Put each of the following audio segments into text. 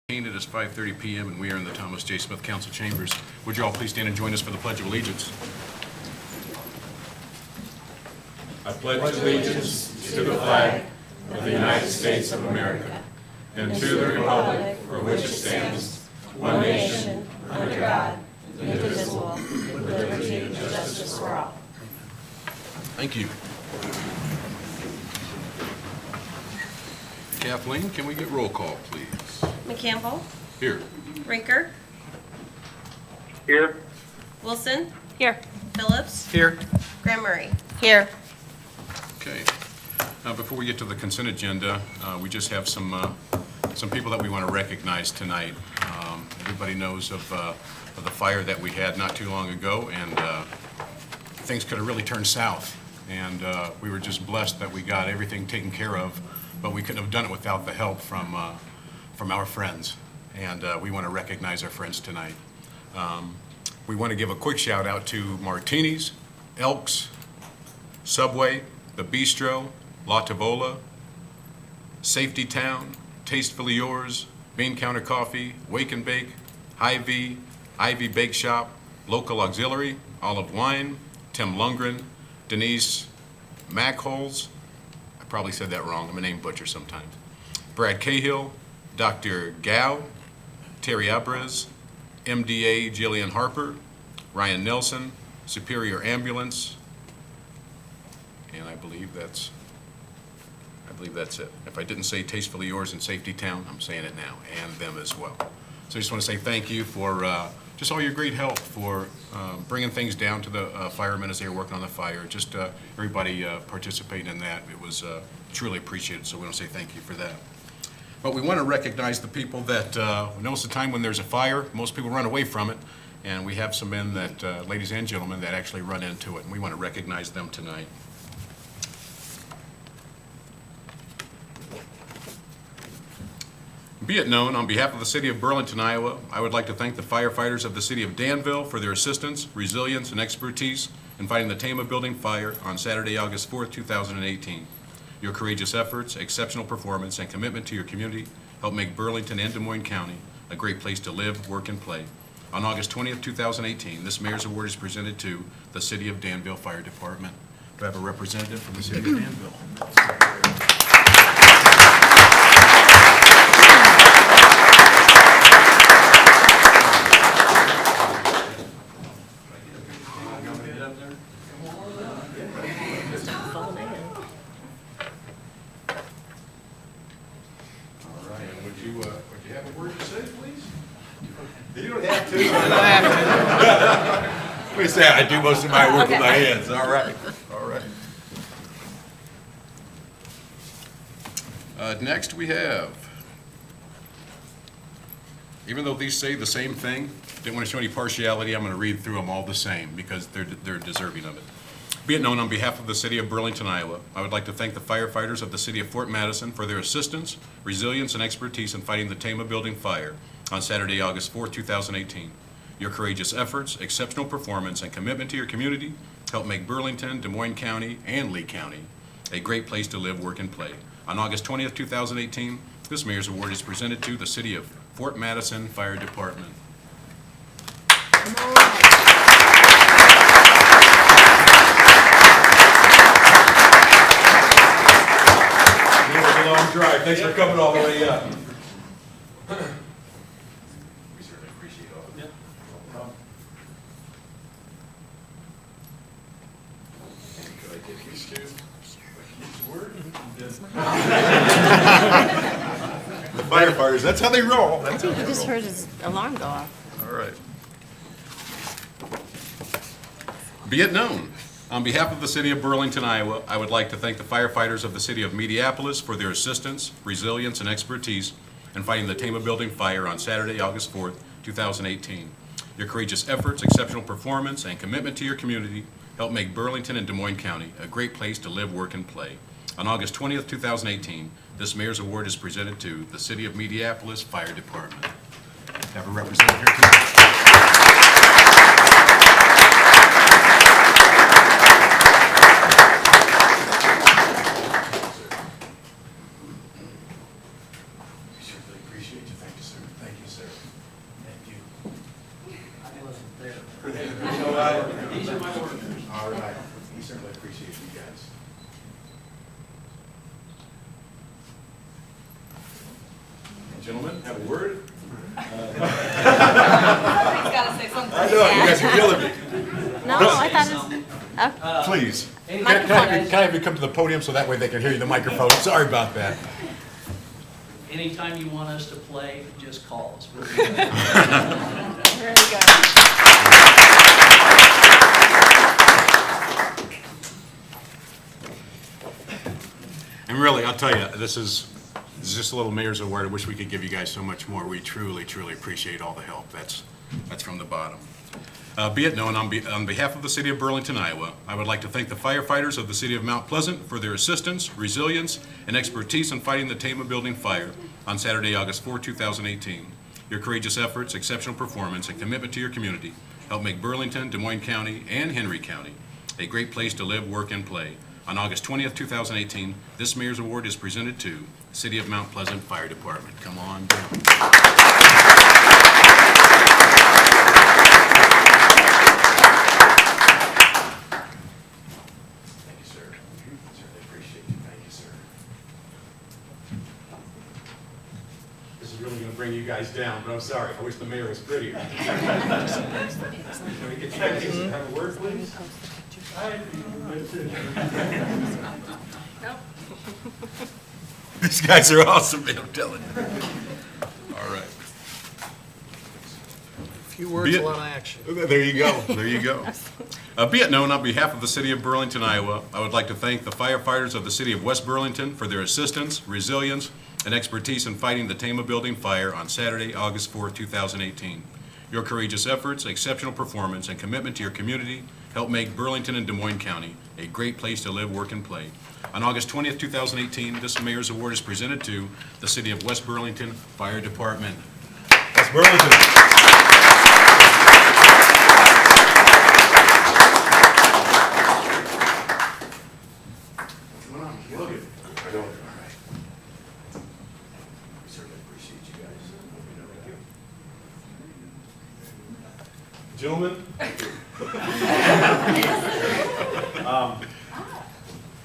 It is 5:30 p.m. and we are in the Thomas J. Smith Council Chambers. Would you all please stand and join us for the Pledge of Allegiance? I pledge allegiance to the flag of the United States of America and to the republic for which it stands, one nation, under God, indivisible, with liberty and justice for all. Thank you. Kathleen, can we get roll call, please? McCampbell, Here. Rinker, Here. Wilson, Here. Phillips, Here. Graham Murray. Here. Okay. Before we get to the consent agenda, we just have some people that we want to recognize tonight. Everybody knows of the fire that we had not too long ago, and things could have really turned south. And we were just blessed that we got everything taken care of, but we couldn't have done it without the help from our friends. And we want to recognize our friends tonight. We want to give a quick shout out to Martini's, Elks, Subway, The Bistro, La Tavola, Safety Town, Tastefully Yours, Bean Counter Coffee, Wake and Bake, Hy-Vee, Ivy Bake Shop, Local Auxiliary, Olive Wine, Tim Lundgren, Denise Magholes, I probably said that wrong, I'm a name butcher sometimes, Brad Cahill, Dr. Gao, Terry Abrez, MDA Jillian Harper, Ryan Nelson, Superior Ambulance, and I believe that's it. If I didn't say Tastefully Yours and Safety Town, I'm saying it now, and them as well. So I just want to say thank you for just all your great help for bringing things down to the firemen as they were working on the fire. Just everybody participating in that. It was truly appreciated, so we want to say thank you for that. But we want to recognize the people that, most of the time when there's a fire, most people run away from it, and we have some men that, ladies and gentlemen, that actually run into it, and we want to recognize them tonight. Be it known, on behalf of the City of Burlington, Iowa, I would like to thank the firefighters of the City of Danville for their assistance, resilience, and expertise in fighting the Tama Building fire on Saturday, August 4th, 2018. Your courageous efforts, exceptional performance, and commitment to your community help make Burlington and Des Moines County a great place to live, work, and play. On August 20th, 2018, this Mayor's Award is presented to the City of Danville Fire Department. Do I have a representative from the City of Danville? Let me say, I do most of my work with my hands. All right. All right. Next we have, even though these say the same thing, didn't want to show any partiality, I'm going to read through them all the same because they're deserving of it. Be it known, on behalf of the City of Burlington, Iowa, I would like to thank the firefighters of the City of Fort Madison for their assistance, resilience, and expertise in fighting the Tama Building fire on Saturday, August 4th, 2018. Your courageous efforts, exceptional performance, and commitment to your community help make Burlington, Des Moines County, and Lee County a great place to live, work, and play. On August 20th, 2018, this Mayor's Award is presented to the City of Fort Madison Fire Department. It was a long drive. Thanks for coming all the way up. We certainly appreciate all of it. Could I get these two? The firefighters, that's how they roll. I think we just heard his alarm go off. All right. Be it known, on behalf of the City of Burlington, Iowa, I would like to thank the firefighters of the City of Mediapolis for their assistance, resilience, and expertise in fighting the Tama Building fire on Saturday, August 4th, 2018. Your courageous efforts, exceptional performance, and commitment to your community help make Burlington and Des Moines County a great place to live, work, and play. On August 20th, 2018, this Mayor's Award is presented to the City of Mediapolis Fire Department. Have a representative here tonight. We certainly appreciate you. Thank you, sir. certainly appreciate you guys. Gentlemen, have a word? Somebody's gotta say something. I know, you guys are killing me. No, I thought it was, Please. Can Microphone. I have you come to the podium so that way they can hear you in the microphone? Sorry about that. Anytime you want us to play, just call us. We'll be there. really good. And really, I'll tell you, this is just a little mayor's award. I wish we could give you guys so much more. We truly, truly appreciate all the help. That's from the bottom. Be it known, on behalf of the city of Burlington, Iowa, I would like to thank the firefighters of the city of Mount Pleasant for their assistance, resilience, and expertise in fighting the Tama Building fire on Saturday, August 4, 2018. Your courageous efforts, exceptional performance, and commitment to your community help make Burlington, Des Moines County, and Henry County a great place to live, work, and play. On August 20th, 2018, this Mayor's Award is presented to the City of Mount Pleasant Fire Department. Come on down. Thank you, sir. Certainly appreciate you. Thank you, sir. This is really going to bring you guys down, but I'm sorry. I wish the mayor was prettier. Can we get you guys to have a word, please? These guys are awesome, man, I'm telling you. All right. Few words, a lot of action. There you go, there you go. Be it known, on behalf of the city of Burlington, Iowa, I would like to thank the firefighters of the city of West Burlington for their assistance, resilience, and expertise in fighting the Tama Building fire on Saturday, August 4, 2018. Your courageous efforts, exceptional performance, and commitment to your community help make Burlington and Des Moines County a great place to live, work, and play. On August 20th, 2018, this Mayor's Award is presented to the City of West Burlington Fire Department. West Burlington. Come on, look at it. I know. All right. We certainly appreciate you guys. Gentlemen?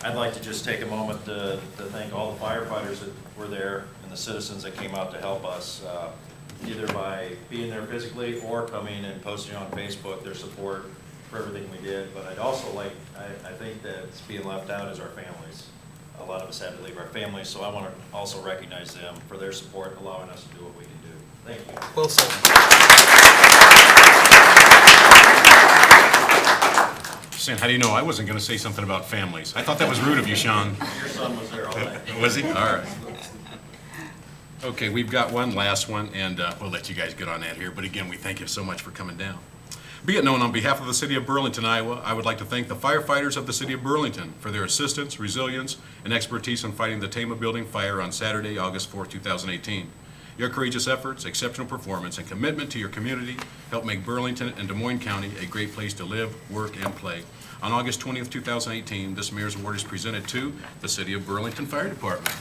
I'd like to just take a moment to thank all the firefighters that were there and the citizens that came out to help us, either by being there physically or coming and posting on Facebook their support for everything we did. But I'd also like, I think that it's being left out is our families. A lot of us had to leave our families, so I want to also recognize them for their support, allowing us to do what we can do. Thank you. Well said. Sam, how do you know I wasn't going to say something about families? I thought that was rude of you, Sean. Your son was there all night. Was he? All right. Okay, we've got one last one, and we'll let you guys get on that here. But again, we thank you so much for coming down. Be it known, on behalf of the city of Burlington, Iowa, I would like to thank the firefighters of the city of Burlington for their assistance, resilience, and expertise in fighting the Tama Building fire on Saturday, August 4, 2018. Your courageous efforts, exceptional performance, and commitment to your community help make Burlington and Des Moines County a great place to live, work, and play. On August 20th, 2018, this Mayor's Award is presented to the City of Burlington Fire Department.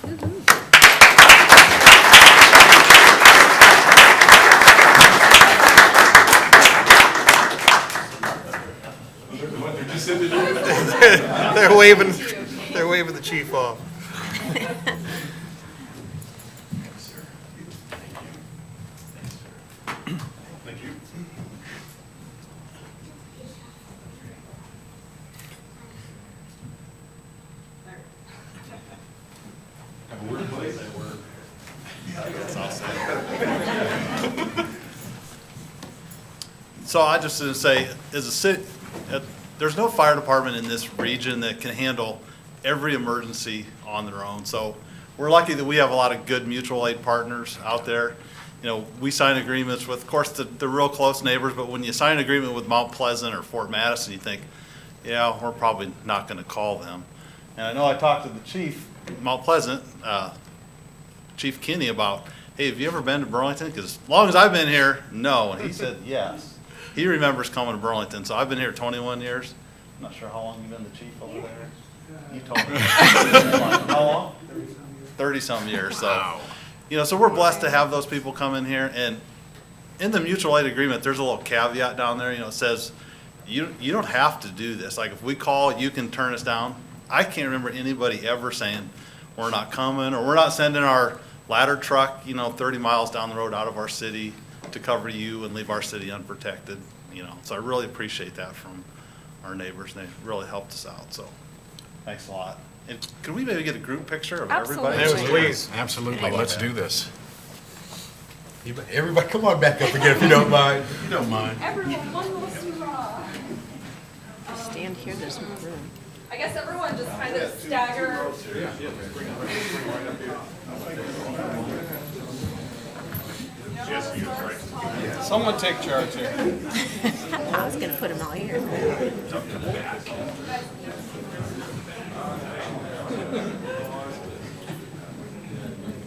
They're waving the chief off. Thank you. Have a word, please. So I just want to say, as a city, there's no fire department in this region that can handle every emergency on their own. So we're lucky that we have a lot of good mutual aid partners out there. You know, we sign agreements with, of course, the real close neighbors, but when you sign an agreement with Mount Pleasant or Fort Madison, you think, yeah, we're probably not going to call them. And I know I talked to the chief, Mount Pleasant, Chief Kinney, about, hey, have you ever been to Burlington? Because as long as I've been here, no. And he said, yes. He remembers coming to Burlington. So I've been here 21 years. I'm not sure how long you've been the chief over there. You told me. How long? 30-some years. So, Wow. you know, so we're blessed to have those people come in here. And in the mutual aid agreement, there's a little caveat down there. You know, it says you don't have to do this. Like, if we call, you can turn us down. I can't remember anybody ever saying, we're not coming, or we're not sending our ladder truck, 30 miles down the road out of our city to cover you and leave our city unprotected, So I really appreciate that from our neighbors. They really helped us out, so thanks a lot. And could we maybe get a group picture of everybody? Absolutely. Please. Absolutely, let's do this. Everybody, come on back up again if you don't mind. If you don't mind. Everyone, one little hurrah. Stand here, there's more room. I guess everyone just kind of stagger. Someone take charge here. I was gonna put them all here.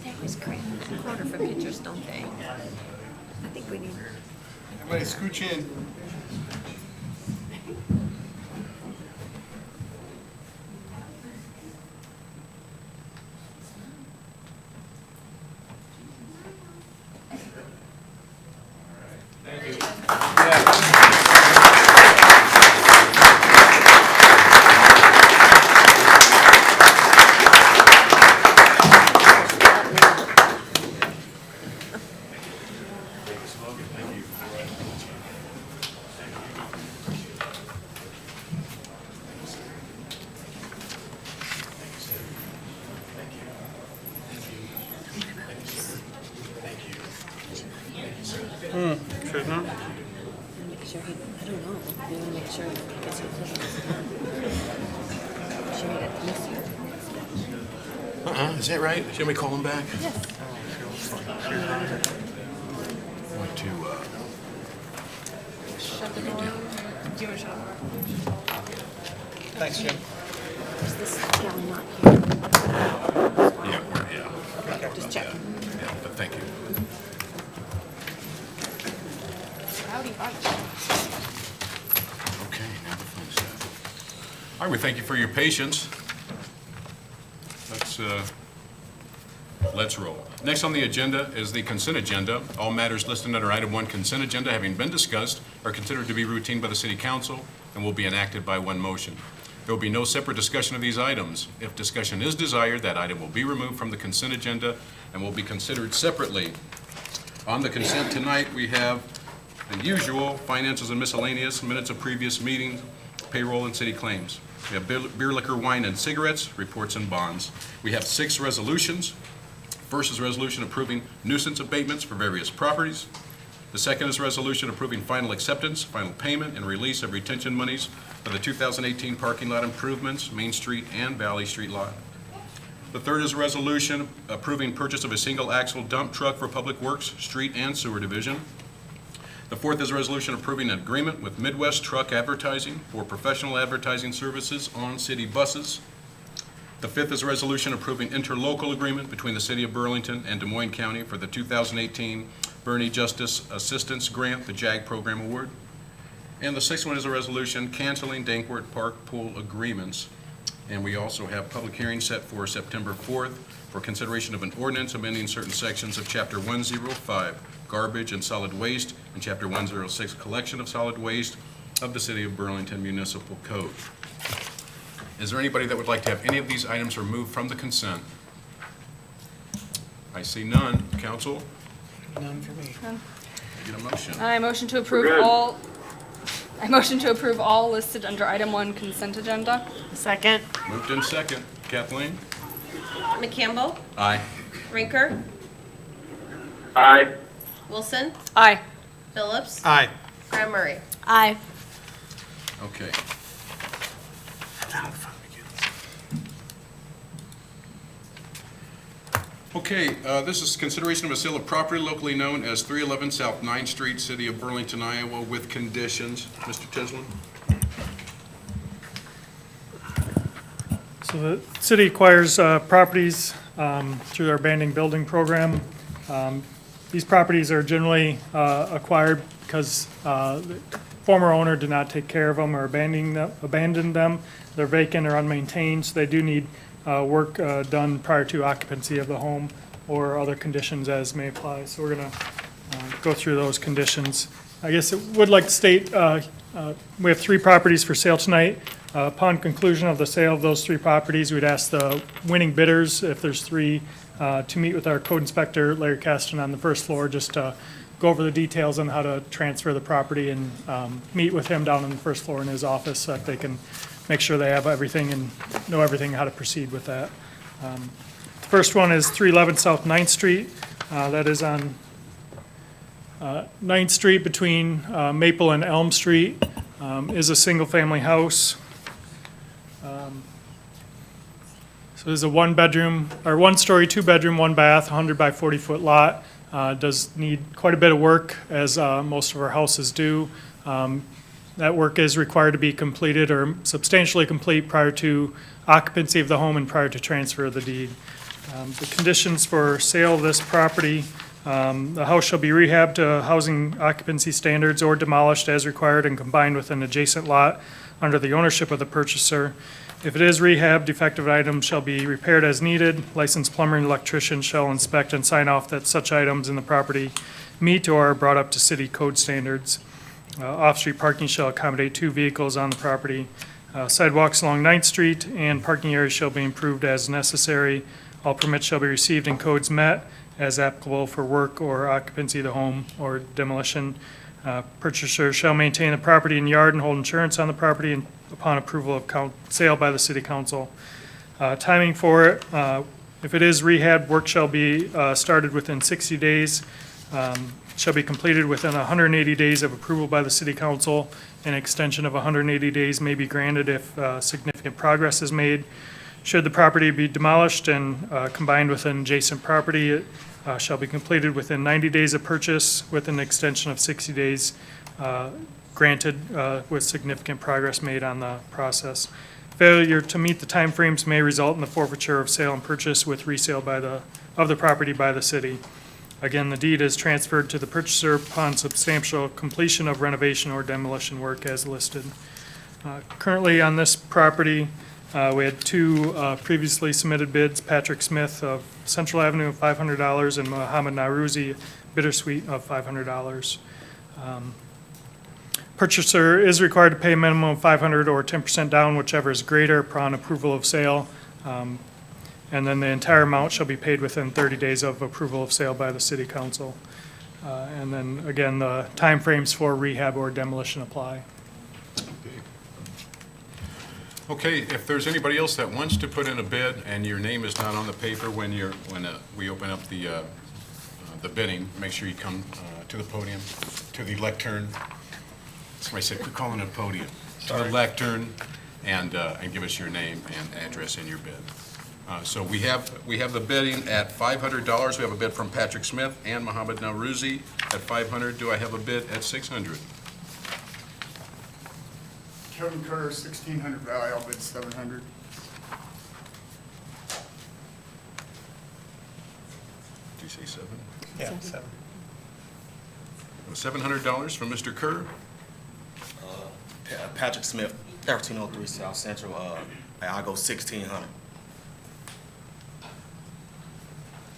They always crave a corner for pictures, don't they? I think we need. Everybody scooch in. Should not. Make sure he, I don't know, we wanna make sure he gets his things. Should we get this here? Is that right? Shall we call him back? Yes. Want to, Shut the door. Do you want to shut the door? Thanks, Jim. Is this gal not here? yeah. Just check. Yeah, but thank you. Howdy, buddy. Okay, now the fun stuff. All right, we thank you for your patience. Let's roll. Next on the agenda is the consent agenda. All matters listed under item 1 consent agenda having been discussed are considered to be routine by the city council and will be enacted by one motion. There will be no separate discussion of these items. If discussion is desired, that item will be removed from the consent agenda and will be considered separately. On the consent tonight, we have the usual finances and miscellaneous, minutes of previous meetings, payroll and city claims. We have beer, liquor, wine, and cigarettes, reports and bonds. We have 6 resolutions. First is a resolution approving nuisance abatements for various properties. The second is a resolution approving final acceptance, final payment, and release of retention monies for the 2018 parking lot improvements, Main Street and Valley Street lot. The third is a resolution approving purchase of a single-axle dump truck for Public Works, Street, and Sewer Division. The fourth is a resolution approving an agreement with Midwest Truck Advertising for professional advertising services on city buses. The fifth is a resolution approving interlocal agreement between the City of Burlington and Des Moines County for the 2018 Bernie Justice Assistance Grant, the JAG Program Award. And the sixth one is a resolution canceling Dankworth Park pool agreements. And we also have public hearings set for September 4th for consideration of an ordinance amending certain sections of Chapter 105, Garbage and Solid Waste, and Chapter 106, Collection of Solid Waste of the City of Burlington Municipal Code. Is there anybody that would like to have any of these items removed from the consent? I see none. Council, None for me. get a motion. I motion to approve all listed under item 1 consent agenda. Second. Moved in second. Kathleen? McCampbell, Aye. Rinker, Aye. Wilson, Aye. Phillips, Aye. Graham Murray. Aye. Okay. Okay, this is consideration of a sale of property locally known as 311 South 9th Street, City of Burlington, Iowa, with conditions. Mr. Tislin? So the city acquires properties through our abandoned building program. These properties are generally acquired because the former owner did not take care of them or abandoned them. They're vacant or unmaintained, so they do need work done prior to occupancy of the home or other conditions as may apply. So we're going to go through those conditions. I guess I would like to state, we have 3 properties for sale tonight. Upon conclusion of the sale of those 3 properties, we'd ask the winning bidders, if there's 3, to meet with our code inspector, Larry Caston, on the first floor, just to go over the details on how to transfer the property and meet with him down on the first floor in his office so that they can make sure they have everything and know everything, how to proceed with that. The first one is 311 South 9th Street. That is on 9th Street between Maple and Elm Street. Is a single-family house. So there's a 1-bedroom, or 1-story, 2-bedroom, 1-bath, 100 by 40-foot lot. Does need quite a bit of work, as most of our houses do. That work is required to be completed or substantially complete prior to occupancy of the home and prior to transfer of the deed. The conditions for sale of this property, the house shall be rehabbed to housing occupancy standards or demolished as required and combined with an adjacent lot under the ownership of the purchaser. If it is rehabbed, defective items shall be repaired as needed. Licensed plumber and electrician shall inspect and sign off that such items in the property meet or are brought up to city code standards. Off-street parking shall accommodate 2 vehicles on the property. Sidewalks along 9th Street and parking areas shall be improved as necessary. All permits shall be received and codes met as applicable for work or occupancy of the home or demolition. Purchaser shall maintain the property and yard and hold insurance on the property and upon approval of sale by the city council. Timing for it, if it is rehab, work shall be started within 60 days, shall be completed within 180 days of approval by the city council. An extension of 180 days may be granted if significant progress is made. Should the property be demolished and combined with an adjacent property, it shall be completed within 90 days of purchase with an extension of 60 days granted with significant progress made on the process. Failure to meet the timeframes may result in the forfeiture of sale and purchase with resale of the property by the city. Again, the deed is transferred to the purchaser upon substantial completion of renovation or demolition work as listed. Currently on this property, we had 2 previously submitted bids, Patrick Smith of Central Avenue of $500 and Mohammed Naruzi Bittersweet of $500. Purchaser is required to pay a minimum of $500 or 10% down, whichever is greater upon approval of sale. And then the entire amount shall be paid within 30 days of approval of sale by the city council. And then again, the timeframes for rehab or demolition apply. Okay, if there's anybody else that wants to put in a bid and your name is not on the paper when we open up the bidding, make sure you come to the podium, to the lectern. Somebody said, quit calling it a podium. To the lectern and give us your name and address in your bid. So we have the bidding at $500. We have a bid from Patrick Smith and Mohammed Naruzi at $500. Do I have a bid at $600? Kevin Kerr, 1600 Valley, I'll bid 700. Did you say 7? Yeah, 7. $700 from Mr. Kerr. Patrick Smith, 1303 South Central, I'll go 1600.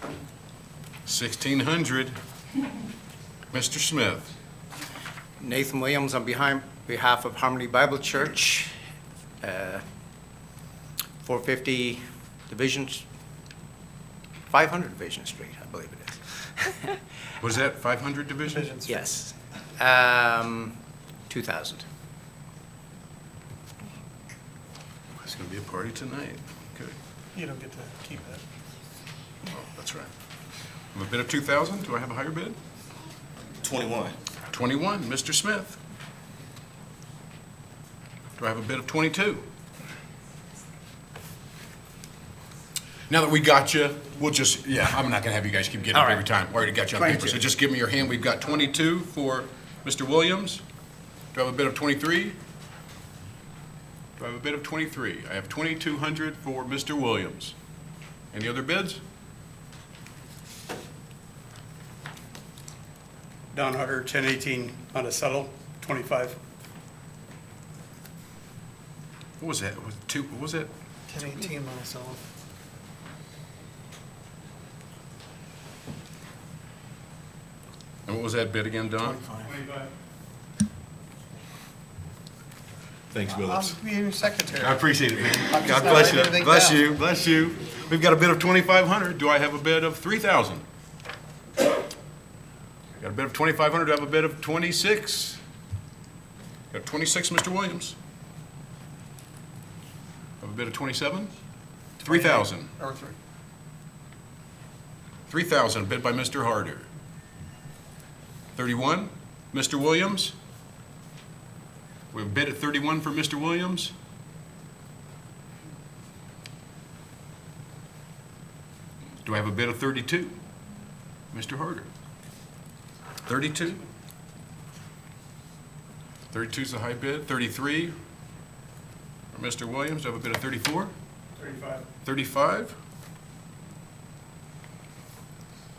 1,600. Mr. Smith. Nathan Williams on behalf of Harmony Bible Church, 450 500 Division Street, I believe it is. Was that 500 Division? Yes. 2,000. It's going to be a party tonight. Okay. You don't get to keep it. Oh, that's right. I have a bid of 2,000. Do I have a higher bid? 21. 21, Mr. Smith. Do I have a bid of 22? Now that we got you, we'll just, I'm not gonna have you guys keep getting up every time. We already got you on paper, so just give me your hand. We've got 22 for Mr. Williams. Do I have a bid of 23? Do I have a bid of 23? I have 2,200 for Mr. Williams. Any other bids? Don Hutter, 1018 on a settle, 25. What was that? What was that? 1018 on a settle. And what was that bid again, Don? 25. Thanks, I'll Phillips. be your secretary. I appreciate it, man. I'm just God not bless writing you. everything Bless down. you, bless you. We've got a bid of 2,500. Do I have a bid of 3,000? Got a bid of 2,500. Do I have a bid of 26? Got 26, Mr. Williams. Have a bid of 27? 3,000. Or three. 3,000, bid by Mr. Harder. 31, Mr. Williams. We have a bid at 31 for Mr. Williams. Do I have a bid of 32? Mr. Harder. 32? 32 is the high bid. 33 for Mr. Williams. Do I have a bid of 34? 35. 35?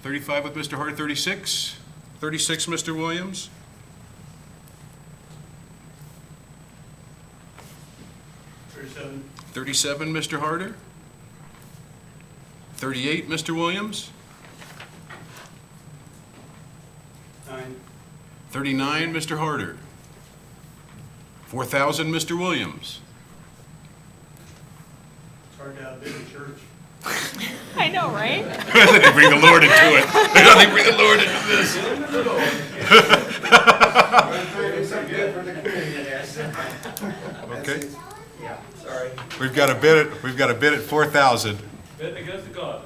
35 with Mr. Harder. 36? 36, Mr. Williams. 37, Mr. Harder. 38, Mr. Williams. 39, Mr. Harder. 4,000, Mr. Williams. It's hard to outbid the church. I know, right? They bring the Lord into it. They bring the Lord into this. Okay. We've got a bid at 4,000. Bet against the God.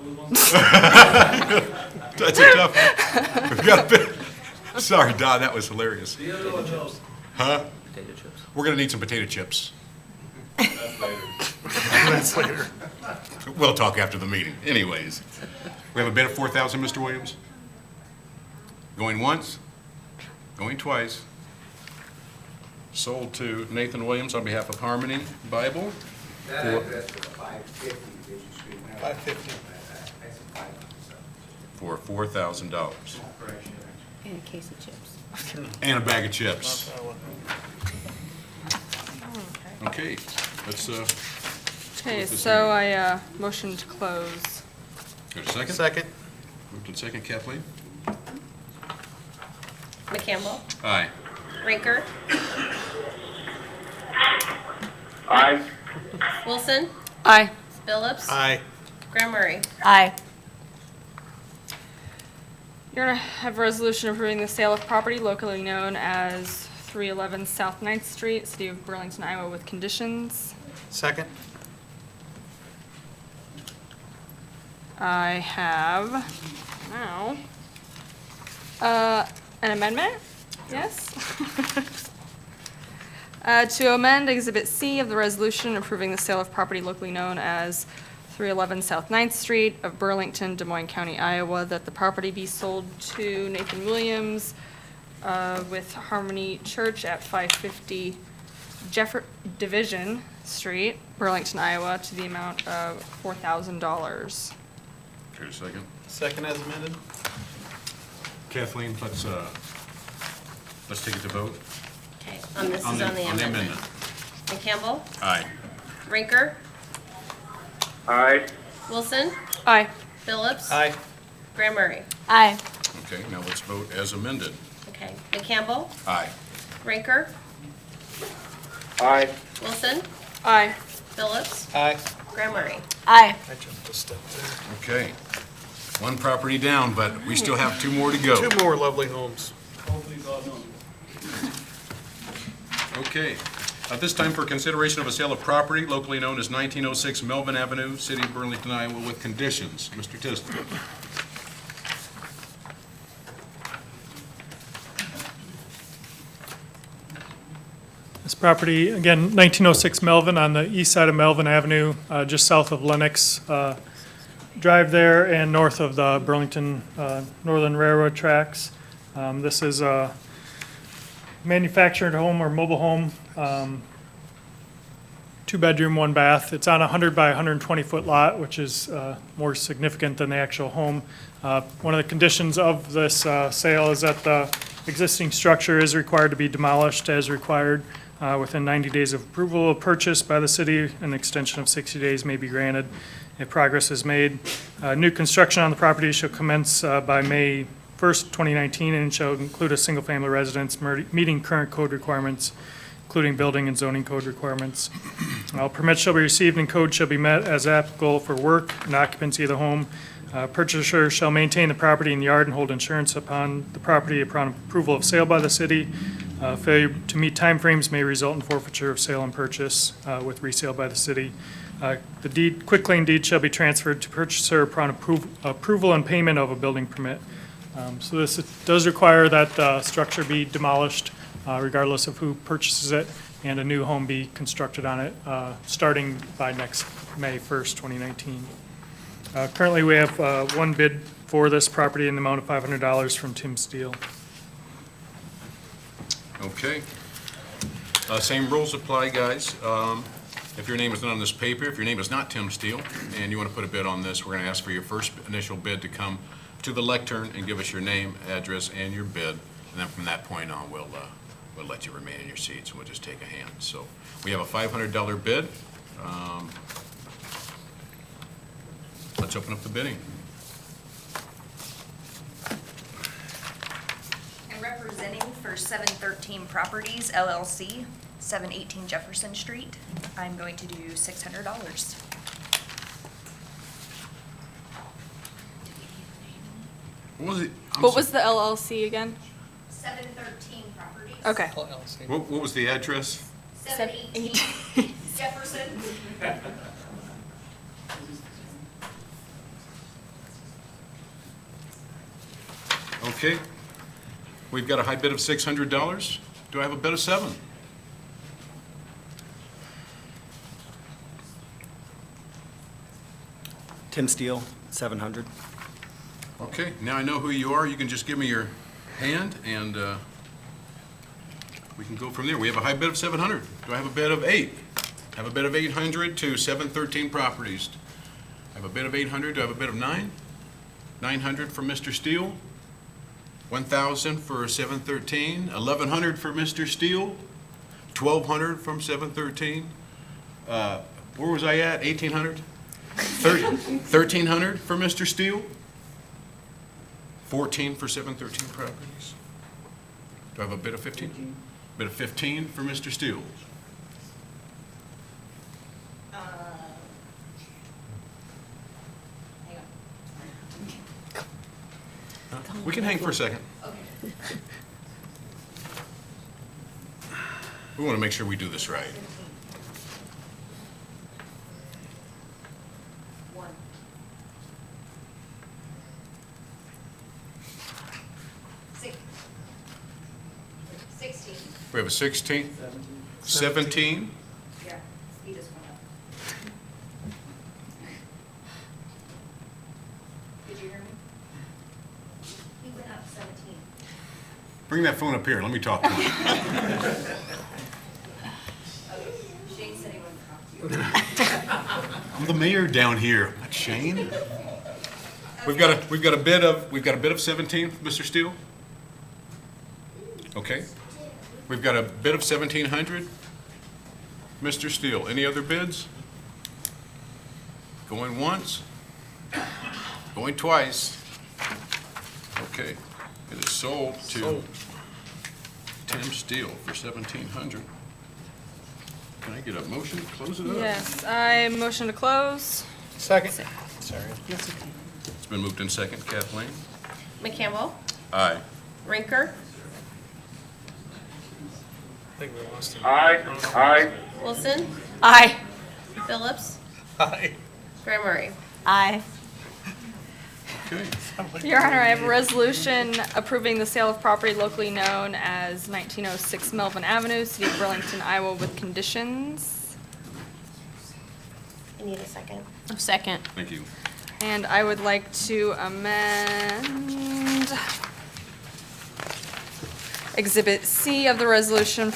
That's a tough one. We've got a bid. Sorry, Don, that was hilarious. Huh? Potato chips. We're gonna need some potato chips. That's later. We'll talk after the meeting. Anyways, we have a bid of 4,000, Mr. Williams. Going once, going twice. Sold to Nathan Williams on behalf of Harmony Bible. That address was 550, did you scream out? 550. For $4,000 And a case of chips. and a bag of chips. Okay, let's, Okay, so I motion to close. got a second? Second. Moved to second, Kathleen? McCampbell. Aye. Rinker. Aye. Wilson. Aye. Phillips. Aye. Graham Murray. Aye. You're gonna have a resolution approving the sale of property locally known as 311 South 9th Street, City of Burlington, Iowa, with conditions. Second. I have now an amendment, yes? To amend Exhibit C of the resolution approving the sale of property locally known as 311 South 9th Street of Burlington, Des Moines County, Iowa, that the property be sold to Nathan Williams with Harmony Church at 550 Division Street, Burlington, Iowa, to the amount of $4,000. Okay, a second. Second as amended. Kathleen, let's take it to vote. Okay, this is on the amendment. McCampbell. Aye. Rinker. Aye. Wilson. Aye. Phillips. Aye. Graham Murray. Aye. Okay, now let's vote as amended. Okay, McCampbell. Aye. Rinker. Aye. Wilson. Aye. Phillips. Aye. Graham Murray. Aye. I jumped a step there. Okay. One property down, but we still have two more to go. Two more lovely homes. Okay. At this time, for consideration of a sale of property locally known as 1906 Melvin Avenue, City of Burlington, Iowa, with conditions. Mr. Tisdale. This property, again, 1906 Melvin on the east side of Melvin Avenue, just south of Lennox Drive there and north of the Burlington Northern Railroad tracks. This is a manufactured home or mobile home, 2-bedroom, 1 bath. It's on a 100 by 120 foot lot, which is more significant than the actual home. One of the conditions of this sale is that the existing structure is required to be demolished as required within 90 days of approval of purchase by the city. An extension of 60 days may be granted if progress is made. New construction on the property shall commence by May 1st, 2019, and shall include a single-family residence meeting current code requirements including building and zoning code requirements. All permits shall be received and code shall be met as applicable for work and occupancy of the home. Purchaser shall maintain the property and yard and hold insurance upon the property upon approval of sale by the city. Failure to meet timeframes may result in forfeiture of sale and purchase with resale by the city. The deed, quitclaim deed shall be transferred to purchaser upon approval and payment of a building permit. So this does require that the structure be demolished regardless of who purchases it, and a new home be constructed on it starting by next May 1st, 2019. Currently, we have one bid for this property in the amount of $500 from Tim Steele. Okay. Same rules apply, guys. If your name is not on this paper, if your name is not Tim Steele, and you want to put a bid on this, we're going to ask for your first initial bid to come to the lectern and give us your name, address, and your bid. And then from that point on, we'll let you remain in your seats, and we'll just take a hand. So we have a $500 bid. Let's open up the bidding. And representing for 713 Properties LLC, 718 Jefferson Street, I'm going to do $600. What was it? What was the LLC again? 713 Properties. Okay. What was the address? 718 Jefferson. Okay. We've got a high bid of $600. Do I have a bid of $700? Tim Steele, 700. Okay, now I know who you are. You can just give me your hand, and we can go from there. We have a high bid of $700. Do I have a bid of $800? I have a bid of $800 to 713 Properties. I have a bid of $800. Do I have a bid of $900? $900 for Mr. Steele. $1,000 for 713. $1,100 for Mr. Steele. $1,200 from 713. Where was I at? $1,800? $1,300 for Mr. Steele. 14 for 713 Properties. Do I have a bid of 15? Bid of 15 for Mr. Steele. We can hang for a second. Okay. We want to make sure we do this right. We have a 16? 17? Yeah, he just went up. Did you hear me? He went up 17. Bring that phone up here. Let me talk to him. Shane said he wanted to talk to you. I'm the mayor down here, not Shane. We've got a bid of 17, Mr. Steele. Okay. We've got a bid of 1,700. Mr. Steele, any other bids? Going once? Going twice? Okay. It is sold to Tim Steele for 1,700. Can I get a motion to close it up? Yes, I motion to close. Second. Sorry. It's been moved in second. Kathleen? McCampbell, Aye. Rinker, I think we lost him. Aye. Wilson, Aye. Phillips, Aye. Graham Murray. Aye. Okay. Your Honor, I have a resolution approving the sale of property locally known as 1906 Melvin Avenue, City of Burlington, Iowa, with conditions. I need a second. Second. Thank you. And I would like to amend Exhibit C of the resolution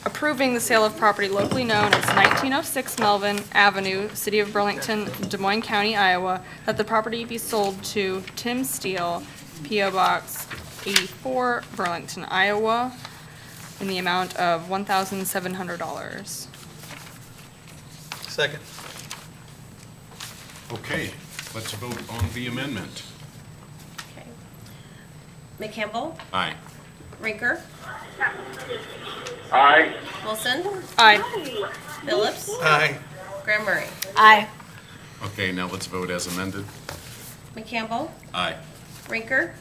approving the sale of property locally known as 1906 Melvin Avenue, City of Burlington, Des Moines County, Iowa, that the property be sold to Tim Steele, P.O. Box 84, Burlington, Iowa, in the amount of $1,700. Second. Okay, let's vote on the amendment. Okay. McCampbell, Aye. Rinker, Aye. Wilson, Aye. Phillips, Aye. Graham Murray. Aye. Okay, now let's vote as amended. McCampbell, Aye. Rinker,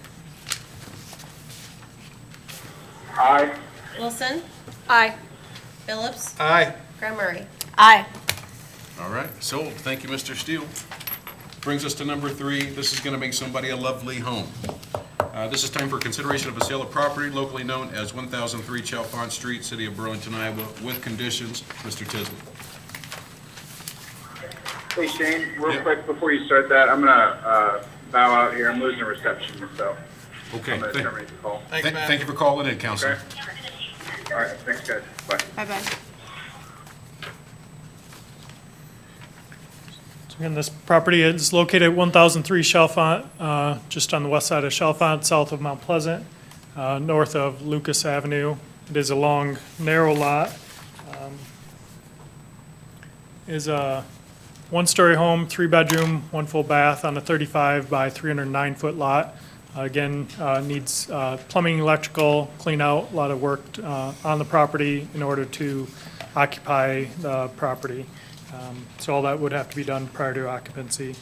Aye. Wilson, Aye. Phillips, Aye. Graham Murray. Aye. All right, sold. Thank you, Mr. Steele. Brings us to number 3. This is going to make somebody a lovely home. This is time for consideration of a sale of property locally known as 1003 Chalfont Street, City of Burlington, Iowa, with conditions. Mr. Tisland. Hey Shane, real Yeah. quick before you start that, I'm gonna bow out here. I'm losing reception, so Okay. I'm gonna terminate the call. Thank you for calling in, Counselor. Okay. All right, thanks guys. Bye. Bye-bye. So again, this property is located at 1003 Chalfont, just on the west side of Chalfont, south of Mount Pleasant, north of Lucas Avenue. It is a long, narrow lot. Is a one-story home, 3-bedroom, 1 full bath on a 35 by 309-foot lot. Again, needs plumbing, electrical, clean out, a lot of work on the property in order to occupy the property. So all that would have to be done prior to occupancy.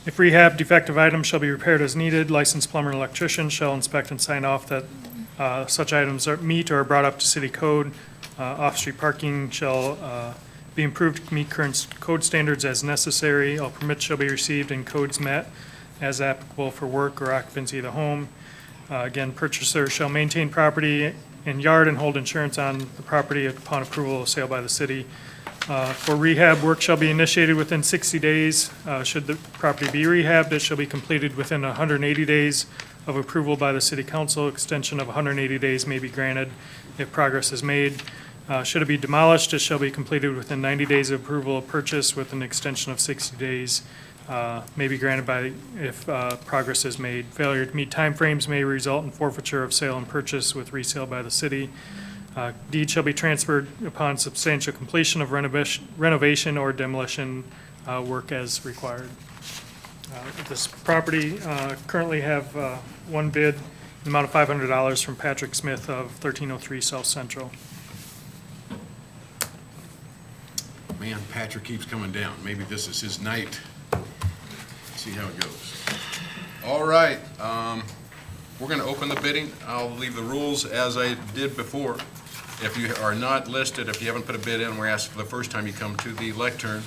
If rehab, defective items shall be repaired as needed. Licensed plumber and electrician shall inspect and sign off that such items meet or are brought up to city code. Off-street parking shall be improved to meet current code standards as necessary. All permits shall be received and codes met as applicable for work or occupancy of the home. Again, purchaser shall maintain property and yard and hold insurance on the property upon approval of sale by the city. For rehab, work shall be initiated within 60 days. Should the property be rehabbed, it shall be completed within 180 days of approval by the city council. Extension of 180 days may be granted if progress is made. Should it be demolished, it shall be completed within 90 days of approval of purchase with an extension of 60 days may be granted by if progress is made. Failure to meet timeframes may result in forfeiture of sale and purchase with resale by the city. Deed shall be transferred upon substantial completion of renovation or demolition work as required. This property currently have one bid, the amount of $500 from Patrick Smith of 1303 South Central. Man, Patrick keeps coming down. Maybe this is his night. Let's see how it goes. All right, we're going to open the bidding. I'll leave the rules as I did before. If you are not listed, if you haven't put a bid in, we're asked for the first time you come to the lectern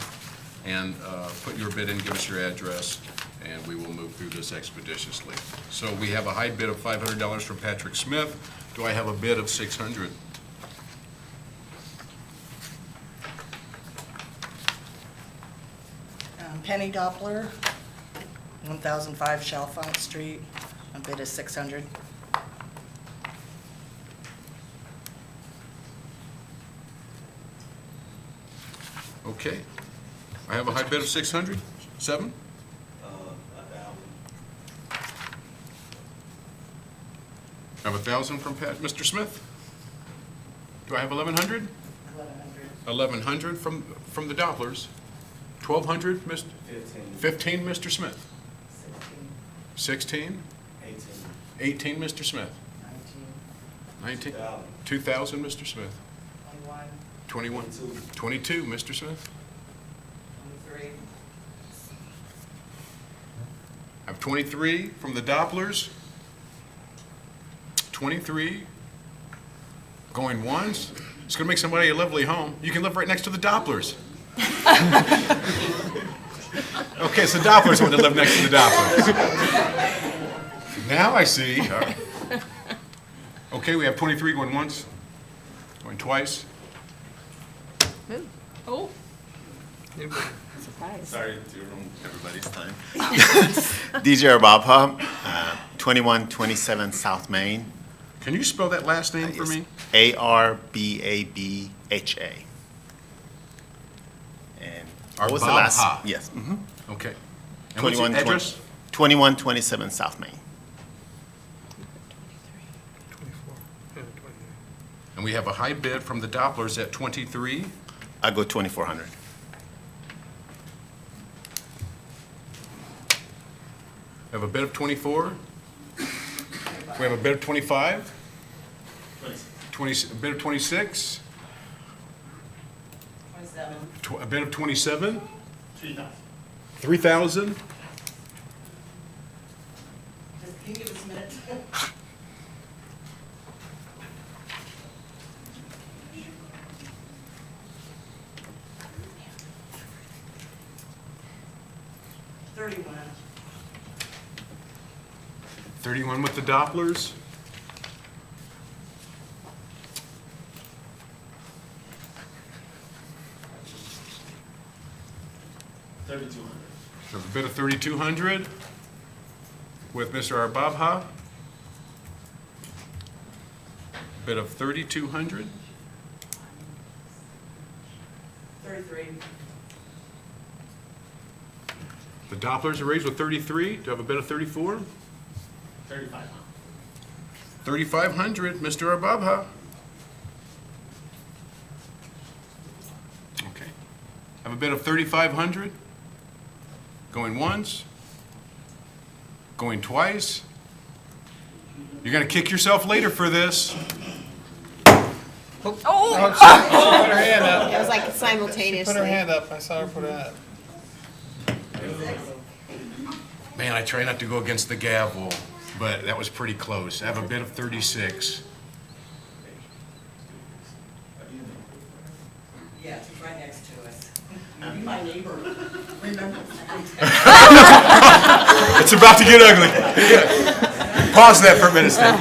and put your bid in, give us your address, and we will move through this expeditiously. So we have a high bid of $500 from Patrick Smith. Do I have a bid of $600? Penny Doppler, 1005 Chalfont Street, a bid is 600. Okay. I have a high bid of 600. 7? I have 1,000 from Mr. Smith. Do I have 1,100? 1,100 from the Dopplers. 1,200, Mr. 15, Mr. Smith. 16. 18, Mr. Smith. 19. 2,000, Mr. Smith. 21. 22, Mr. Smith. 23. I have 23 from the Dopplers. 23 going once. It's going to make somebody a lovely home. You can live right next to the Dopplers. Okay, so Dopplers want to live next to the Dopplers. Now I see. Okay, we have 23 going once, going twice. Oh. Surprise. Sorry to ruin everybody's time. DJ Arbabha, 2127 South Main. Can you spell that last name for me? Arbabha. And what was the last? Arbabha. Yes. Mm-hmm. Okay. And what's the address? 2127 South Main. And we have a high bid from the Dopplers at 23. I go 2400. We have a bid of 24. We have a bid of 25? 20, a bid of 26? 27. A bid of 27? 3,000. 3,000? Just can you give us a minute? $31. 31 with the Dopplers? So a bid of 3,200 with Mr. Arbabha. Bid of 3,200. 33. The Dopplers are raised with 33. Do you have a bid of 34? 3,500. 3,500, Mr. Arbabha. Okay. Have a bid of 3,500. Going once. Going twice. You're gonna kick yourself later for this. Oh! Put her hand up. It was like simultaneously. Put her hand up. I saw her put her hand up. Man, I try not to go against the gavel, but that was pretty close. I have a bid of 36. Yeah, it's right next to us. You're my neighbor. Remember that? It's about to get ugly. Pause that for a minute, Steve.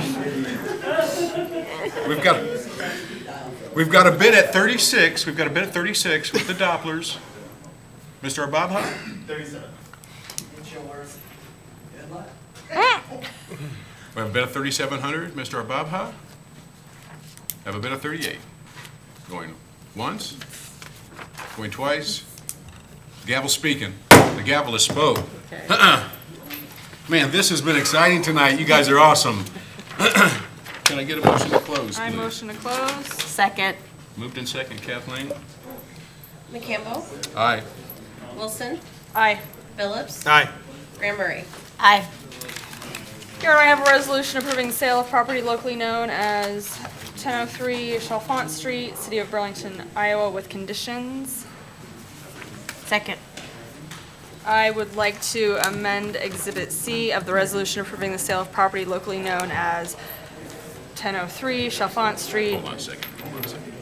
We've got a bid at 36. We've got a bid at 36 with the Dopplers. Mr. Arbabha? 37. It's yours. Good luck. We have a bid of 3,700. Mr. Arbabha? Have a bid of 38. Going once, going twice. Gavel speaking. The gavel is spoke. Man, this has been exciting tonight. You guys are awesome. Can I get a motion to close, I please? motion to close. Second. Moved in second. Kathleen? McCampbell, Aye. Wilson, Aye. Phillips, Aye. Graham Murray. Aye. Here I have a resolution approving the sale of property locally known as 1003 Chalfont Street, City of Burlington, Iowa, with conditions. Second. I would like to amend Exhibit C of the resolution approving the sale of property locally known as 1003 Chalfont Street. Hold on a second. Hold on a second.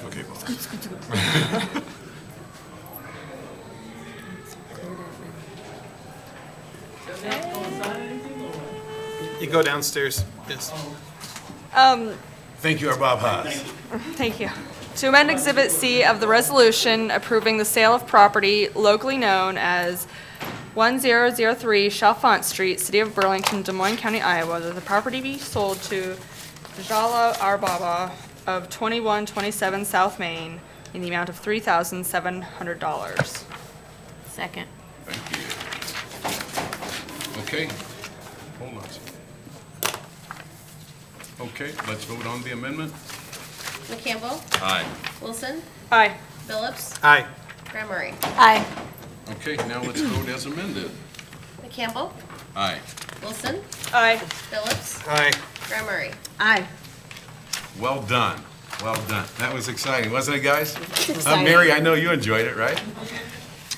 Okay, well. You go downstairs. Yes. Thank you, Arbabha. Thank you. To amend Exhibit C of the resolution approving the sale of property locally known as 1003 Chalfont Street, City of Burlington, Des Moines County, Iowa, that the property be sold to Jala Arbaba of 2127 South Main in the amount of $3,700. Second. Thank you. Okay. Hold on a second. Okay, let's vote on the amendment. McCampbell, Aye. Wilson, Aye. Phillips, Aye. Graham Murray. Aye. Okay, now let's vote as amended. McCampbell, Aye. Wilson, Aye. Phillips, Aye. Graham Murray. Aye. Well done. Well done. That was exciting, wasn't it, guys? exciting. Mary, I know you enjoyed it, right?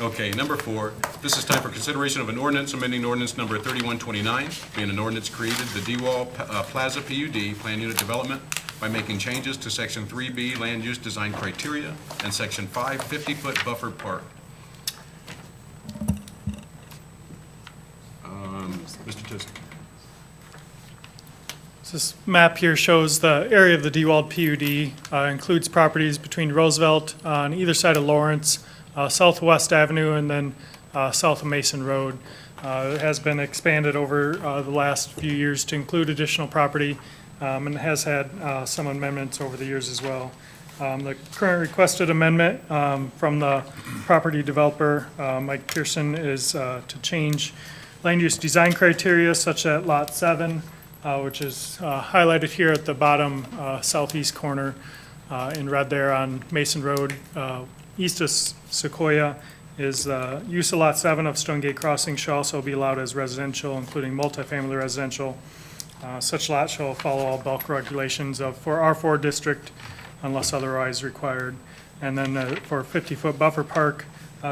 Okay, number 4, this is time for consideration of an ordinance amending ordinance number 3129, being an ordinance created the D-Wall Plaza PUD Plan Unit Development by making changes to Section 3B Land Use Design Criteria and Section 5 50-foot buffer park. Mr. Tisdale. This map here shows the area of the DeWald PUD, includes properties between Roosevelt on either side of Lawrence, Southwest Avenue, and then south of Mason Road. It has been expanded over the last few years to include additional property, and has had some amendments over the years as well. The current requested amendment from the property developer, Mike Pearson, is to change land use design criteria such that Lot 7, which is highlighted here at the bottom southeast corner, in red there on Mason Road, east of Sequoia, is use of Lot 7 of Stonegate Crossing shall also be allowed as residential, including multifamily residential. Such lot shall follow all bulk regulations for R4 district unless otherwise required. And then for 50-foot buffer park,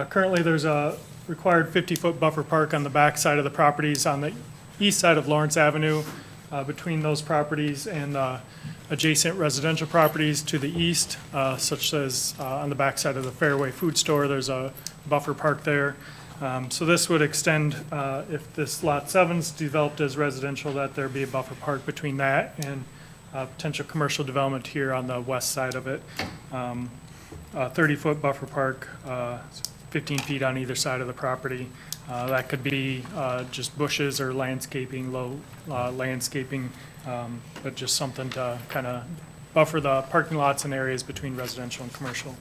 currently there's a required 50-foot buffer park on the back side of the properties on the east side of Lawrence Avenue, between those properties and adjacent residential properties to the east, such as on the back side of the Fairway Food Store, there's a buffer park there. So this would extend, if this Lot 7's developed as residential, that there be a buffer park between that and potential commercial development here on the west side of it. 30-foot buffer park, 15 feet on either side of the property. That could be just bushes or landscaping, low landscaping, but just something to kind of buffer the parking lots and areas between residential and commercial.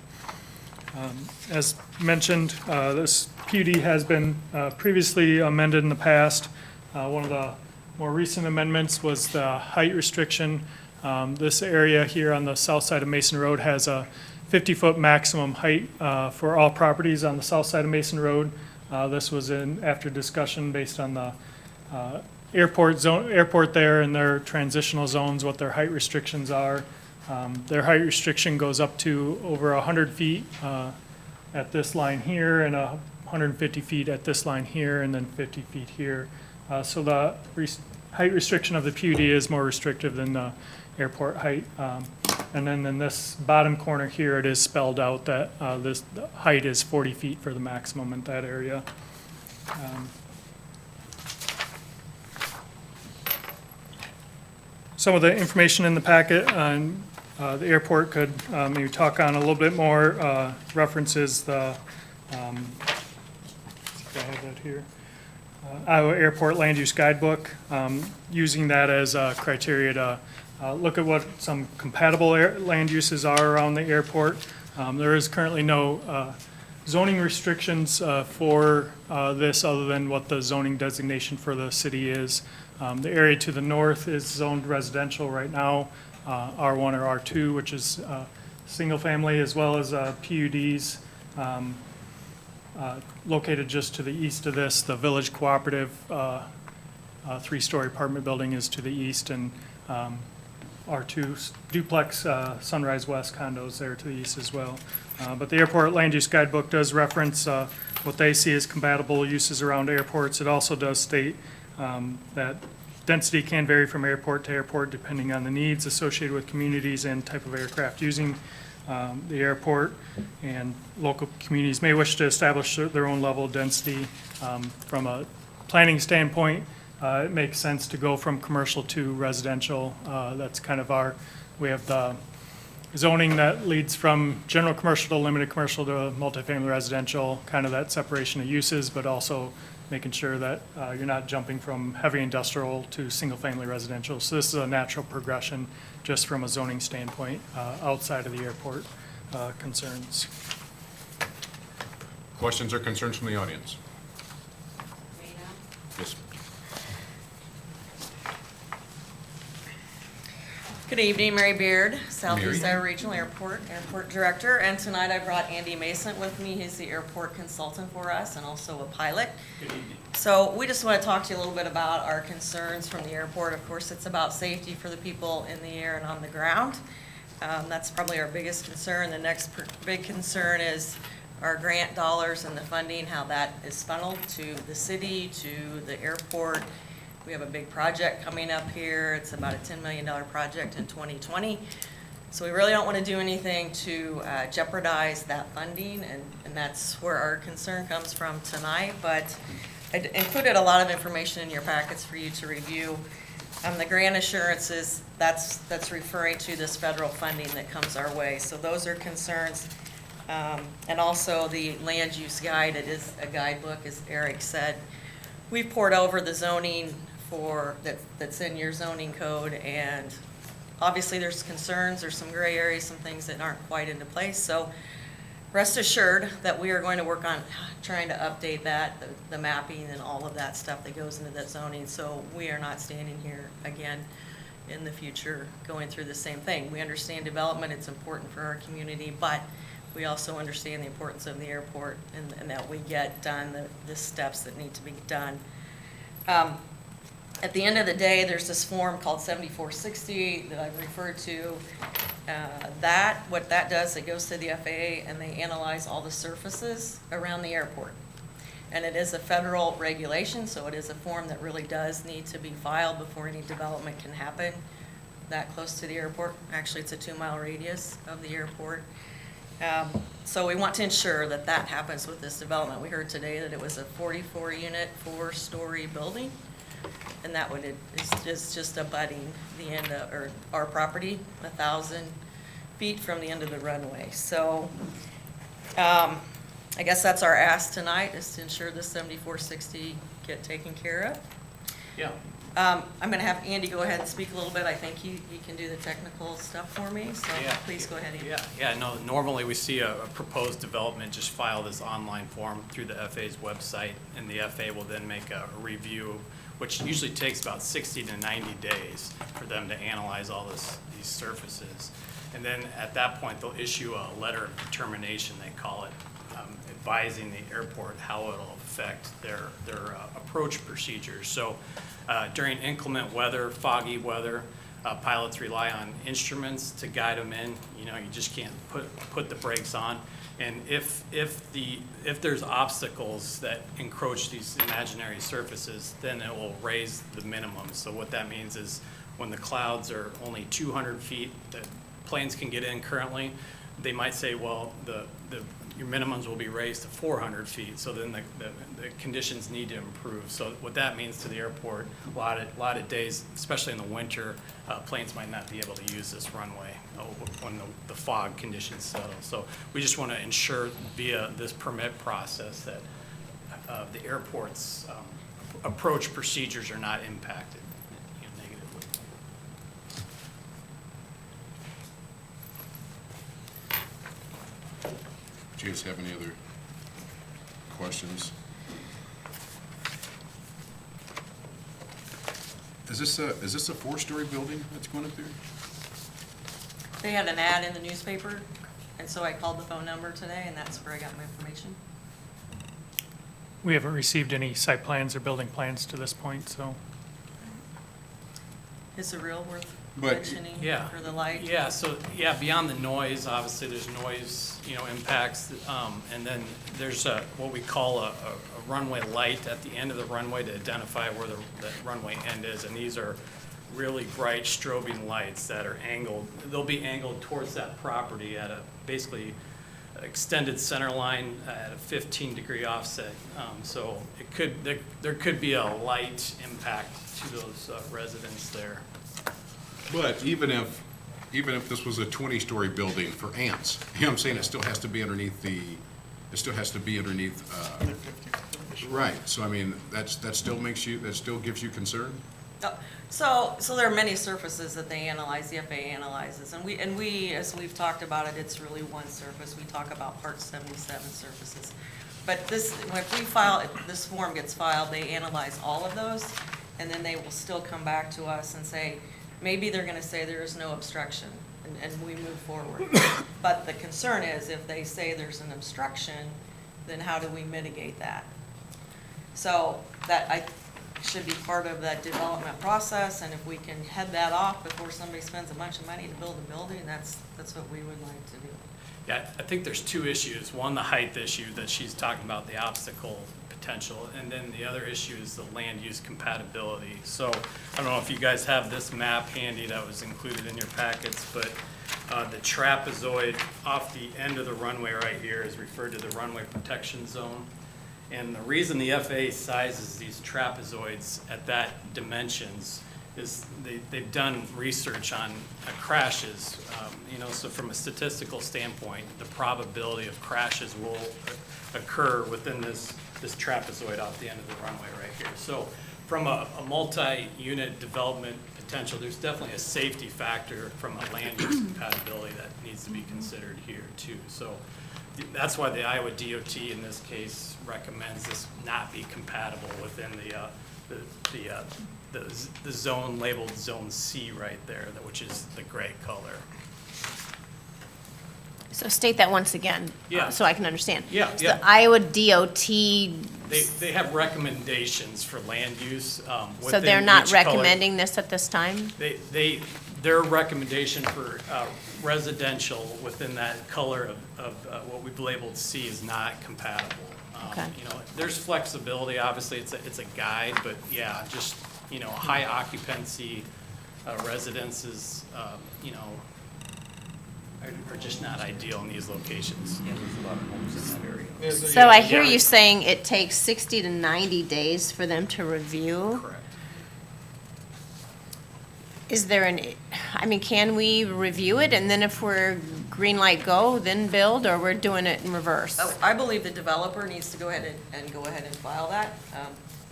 As mentioned, this PUD has been previously amended in the past. One of the more recent amendments was the height restriction. This area here on the south side of Mason Road has a 50-foot maximum height for all properties on the south side of Mason Road. This was after discussion based on the airport there and their transitional zones, what their height restrictions are. Their height restriction goes up to over 100 feet at this line here and 150 feet at this line here and then 50 feet here. So the height restriction of the PUD is more restrictive than the airport height. And then in this bottom corner here, it is spelled out that the height is 40 feet for the maximum in that area. Some of the information in the packet on the airport could maybe talk on a little bit more, references the, I have that here, Iowa Airport Land Use Guidebook, using that as a criteria to look at what some compatible land uses are around the airport. There is currently no zoning restrictions for this other than what the zoning designation for the city is. The area to the north is zoned residential right now, R1 or R2, which is single family, as well as PUDs. Located just to the east of this, the Village Cooperative 3-story apartment building is to the east, and R2 duplex Sunrise West condos there to the east as well. But the Airport Land Use Guidebook does reference what they see as compatible uses around airports. It also does state that density can vary from airport to airport depending on the needs associated with communities and type of aircraft using the airport, and local communities may wish to establish their own level of density. From a planning standpoint, it makes sense to go from commercial to residential. That's kind of we have the zoning that leads from general commercial to limited commercial to multifamily residential, kind of that separation of uses, but also making sure that you're not jumping from heavy industrial to single-family residential. So this is a natural progression just from a zoning standpoint outside of the airport concerns. Questions or concerns from the audience? Yes. Good evening, Mary Beard, Southeast Mary. Iowa Regional Airport Director. And tonight I brought Andy Mason with me. He's the airport consultant for us and also a pilot. Good evening. So we just want to talk to you a little bit about our concerns from the airport. Of course, it's about safety for the people in the air and on the ground. That's probably our biggest concern. The next big concern is our grant dollars and the funding, how that is funneled to the city, to the airport. We have a big project coming up here. It's about a $10 million project in 2020. So we really don't want to do anything to jeopardize that funding, and that's where our concern comes from tonight. But I included a lot of information in your packets for you to review. The grant assurances, that's referring to this federal funding that comes our way. So those are concerns. And also the land use guide, it is a guidebook, as Eric said. We've poured over the zoning that's in your zoning code, and obviously there's concerns, there's some gray areas, some things that aren't quite into place. So rest assured that we are going to work on trying to update that, the mapping and all of that stuff that goes into that zoning, so we are not standing here again in the future going through the same thing. We understand development, it's important for our community, but we also understand the importance of the airport and that we get done the steps that need to be done. At the end of the day, there's this form called 7460 that I've referred to. What that does, it goes to the FAA and they analyze all the surfaces around the airport. And it is a federal regulation, so it is a form that really does need to be filed before any development can happen that close to the airport. Actually, it's a 2-mile radius of the airport. So we want to ensure that that happens with this development. We heard today that it was a 44-unit, 4-story building, and that is just abutting the end of, or our property, 1,000 feet from the end of the runway. So I guess that's our ask tonight, is to ensure the 7460 get taken care of. Yeah. I'm going to have Andy go ahead and speak a little bit. I think he can do the technical stuff for me, so please go ahead, Andy. Yeah, no, normally we see a proposed development, just file this online form through the FAA's website, and the FAA will then make a review, which usually takes about 60 to 90 days for them to analyze all these surfaces. And then at that point, they'll issue a letter of determination, they call it, advising the airport how it'll affect their approach procedures. So during inclement weather, foggy weather, pilots rely on instruments to guide them in. You know, you just can't put the brakes on. And if there's obstacles that encroach these imaginary surfaces, then it will raise the minimum. So what that means is when the clouds are only 200 feet that planes can get in currently, they might say, well, your minimums will be raised to 400 feet, so then the conditions need to improve. So what that means to the airport, a lot of days, especially in the winter, planes might not be able to use this runway when the fog conditions settle. So we just want to ensure via this permit process that the airport's approach procedures are not impacted negatively. Do you guys have any other questions? Is this a 4-story building that's going up there? They had an ad in the newspaper, and so I called the phone number today, and that's where I got my information. We haven't received any site plans or building plans to this point, so. Is it real worth But- mentioning Yeah. for the light? Yeah, so, yeah, beyond the noise, obviously, there's noise, impacts, and then there's what we call a runway light at the end of the runway to identify where the runway end is, and these are really bright strobing lights that are angled. They'll be angled towards that property at a basically extended center line at a 15-degree offset. So there could be a light impact to those residents there. But even if this was a 20-story building for ants, you know what I'm saying, it still has to be underneath right, so I mean, that still gives you concern? So there are many surfaces that they analyze, the FAA analyzes, and we, as we've talked about it, it's really one surface. We talk about Part 77 surfaces. But if this form gets filed, they analyze all of those, and then they will still come back to us and say, maybe they're gonna say there is no obstruction, and we move forward. But the concern is, if they say there's an obstruction, then how do we mitigate that? So that should be part of that development process, and if we can head that off before somebody spends a bunch of money to build a building, that's what we would like to do. Yeah, I think there's two issues. One, the height issue that she's talking about, the obstacle potential, and then the other issue is the land use compatibility. So I don't know if you guys have this map handy that was included in your packets, but the trapezoid off the end of the runway right here is referred to the runway protection zone. And the reason the FAA sizes these trapezoids at that dimensions is they've done research on crashes. So from a statistical standpoint, the probability of crashes will occur within this trapezoid off the end of the runway right here. So from a multi-unit development potential, there's definitely a safety factor from a land use compatibility that needs to be considered here too. So that's why the Iowa DOT in this case recommends this not be compatible within the the zone labeled Zone C right there, which is the gray color. So state that once again. Yeah. So I can understand. Yeah, So yeah. the Iowa DOT, They have recommendations for land use. so within they're not each color. recommending this at this time? Their recommendation for residential within that color of what we've labeled C is not compatible. Okay. You know, there's flexibility, obviously, it's a guide, but yeah, just, you know, high occupancy residences, you know, are just not ideal in these locations. Yeah, there's a lot of homes in that area. So I hear Yeah. you saying it takes 60 to 90 days for them to review? Correct. Is there I mean, can we review it and then if we're green light go, then build, or we're doing it in reverse? Oh, I believe the developer needs to go ahead and go ahead and file that.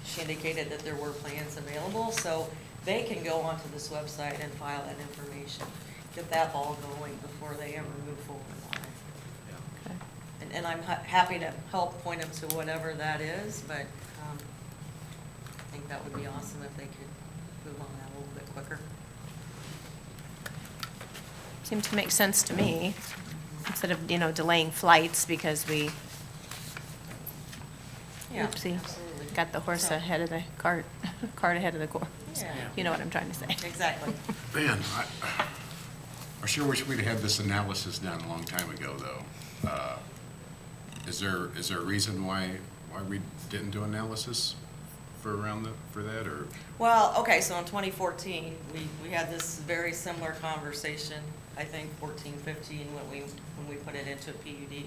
She indicated that there were plans available, so they can go onto this website and file that information, get that ball going before they ever move forward on it. Okay. And I'm happy to help point them to whatever that is, but I think that would be awesome if they could move on that a little bit quicker. Seemed to make sense to me, instead of, delaying flights because we, Yeah, oopsie, absolutely. got the horse So- ahead of the cart, cart ahead of the horse. Yeah. You know what I'm trying to say. Exactly. Man, I sure wish we'd had this analysis done a long time ago, though. Is there a reason why we didn't do analysis for that, or? Well, okay, so in 2014, we had this very similar conversation, I think 14, 15, when we put it into a PUD.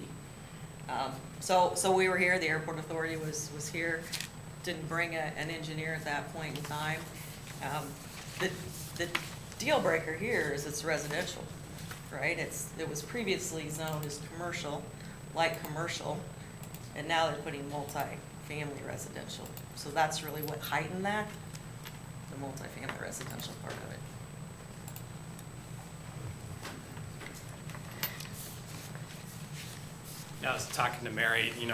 So we were here, the airport authority was here, didn't bring an engineer at that point in time. The deal breaker here is it's residential, right? It was previously zoned as commercial, light commercial, and now they're putting multi-family residential. So that's really what heightened that, the multi-family residential part of it. I was talking to Mary, we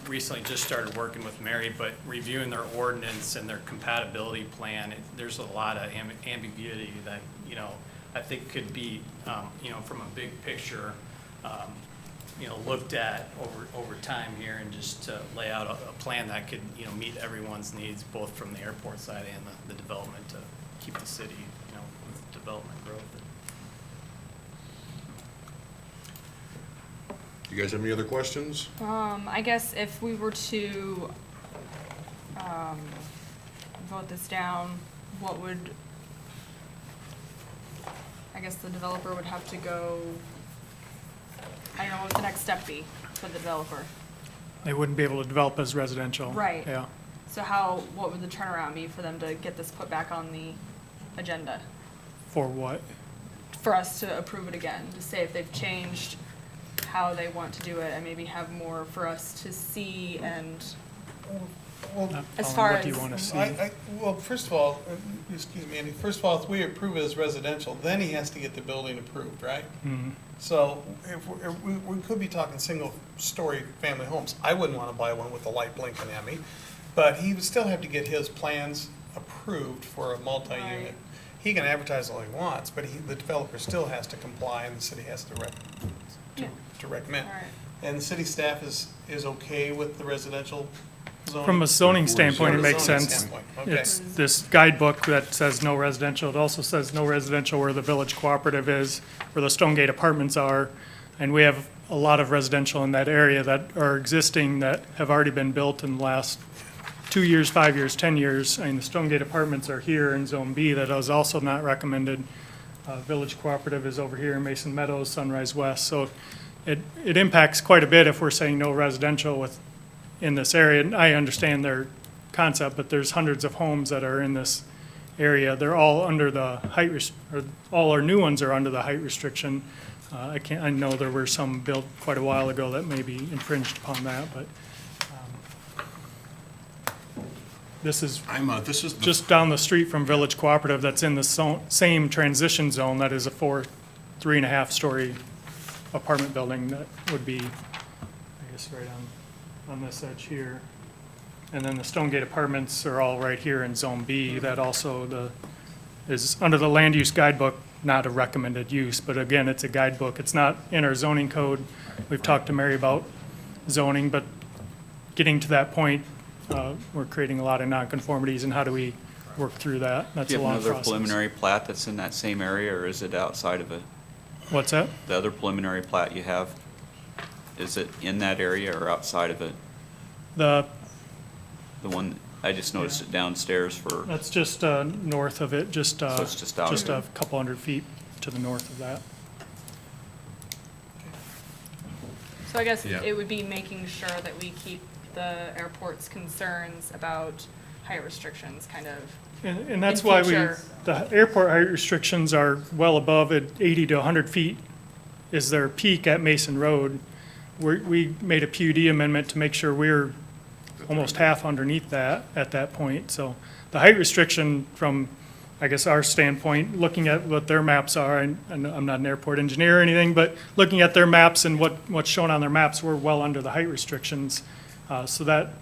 recently just started working with Mary, but reviewing their ordinance and their compatibility plan, there's a lot of ambiguity that, I think could be, from a big picture, looked at over time here and just to lay out a plan that could, meet everyone's needs, both from the airport side and the development to keep the city, with development growth. You guys have any other questions? I guess if we were to vote this down, what would, I guess the developer would have to go, I don't know, what would the next step be for the developer? They wouldn't be able to develop as residential. Right. Yeah. So what would the turnaround be for them to get this put back on the agenda? For what? For us to approve it again, to say if they've changed how they want to do it and maybe have more for us to see and Well, as far What do you as- want to see? Well, first of all, excuse me, Andy, first of all, if we approve it as residential, then he has to get the building approved, right? Mhm. So if we could be talking single-story family homes. I wouldn't want to buy one with a light blinking at me, but he would still have to get his plans approved for a multi-unit. Right. He can advertise all he wants, but the developer still has to comply and the city has to recommend. All right. And the city staff is okay with the residential zoning? From a zoning standpoint, it From a makes zoning sense. standpoint, okay. It's this guidebook that says no residential. It also says no residential where the village cooperative is, where the Stonegate apartments are. And we have a lot of residential in that area that are existing that have already been built in the last 2 years, 5 years, 10 years. I mean, the Stonegate apartments are here in Zone B that is also not recommended. Village cooperative is over here in Mason Meadows, Sunrise West. So it impacts quite a bit if we're saying no residential in this area. And I understand their concept, but there's hundreds of homes that are in this area. They're all under the height, or all our new ones are under the height restriction. I know there were some built quite a while ago that maybe infringed upon that, but this is just down the street from Village Cooperative that's in the same transition zone that is a 3.5-story apartment building that would be, I guess, right on this edge here. And then the Stonegate Apartments are all right here in Zone B. That also is under the land use guidebook, not a recommended use. But again, it's a guidebook. It's not in our zoning code. We've talked to Mary about zoning, but getting to that point, we're creating a lot of nonconformities, and how do we work through that? That's Do a you long have another process. preliminary plat that's in that same area, or is it outside of it? What's that? The other preliminary plat you have, is it in that area or outside of it? The The one, I just noticed it downstairs for, That's just north of it, just it's just out of a it. couple hundred feet to the north of that. So I guess Yeah. it would be making sure that we keep the airport's concerns about height restrictions kind of And that's in why future. the airport height restrictions are well above it, 80 to 100 feet is their peak at Mason Road. We made a PUD amendment to make sure we're almost half underneath that at that point. So the height restriction from, I guess, our standpoint, looking at what their maps are, and I'm not an airport engineer or anything, but looking at their maps and what's shown on their maps, we're well under the height restrictions. So that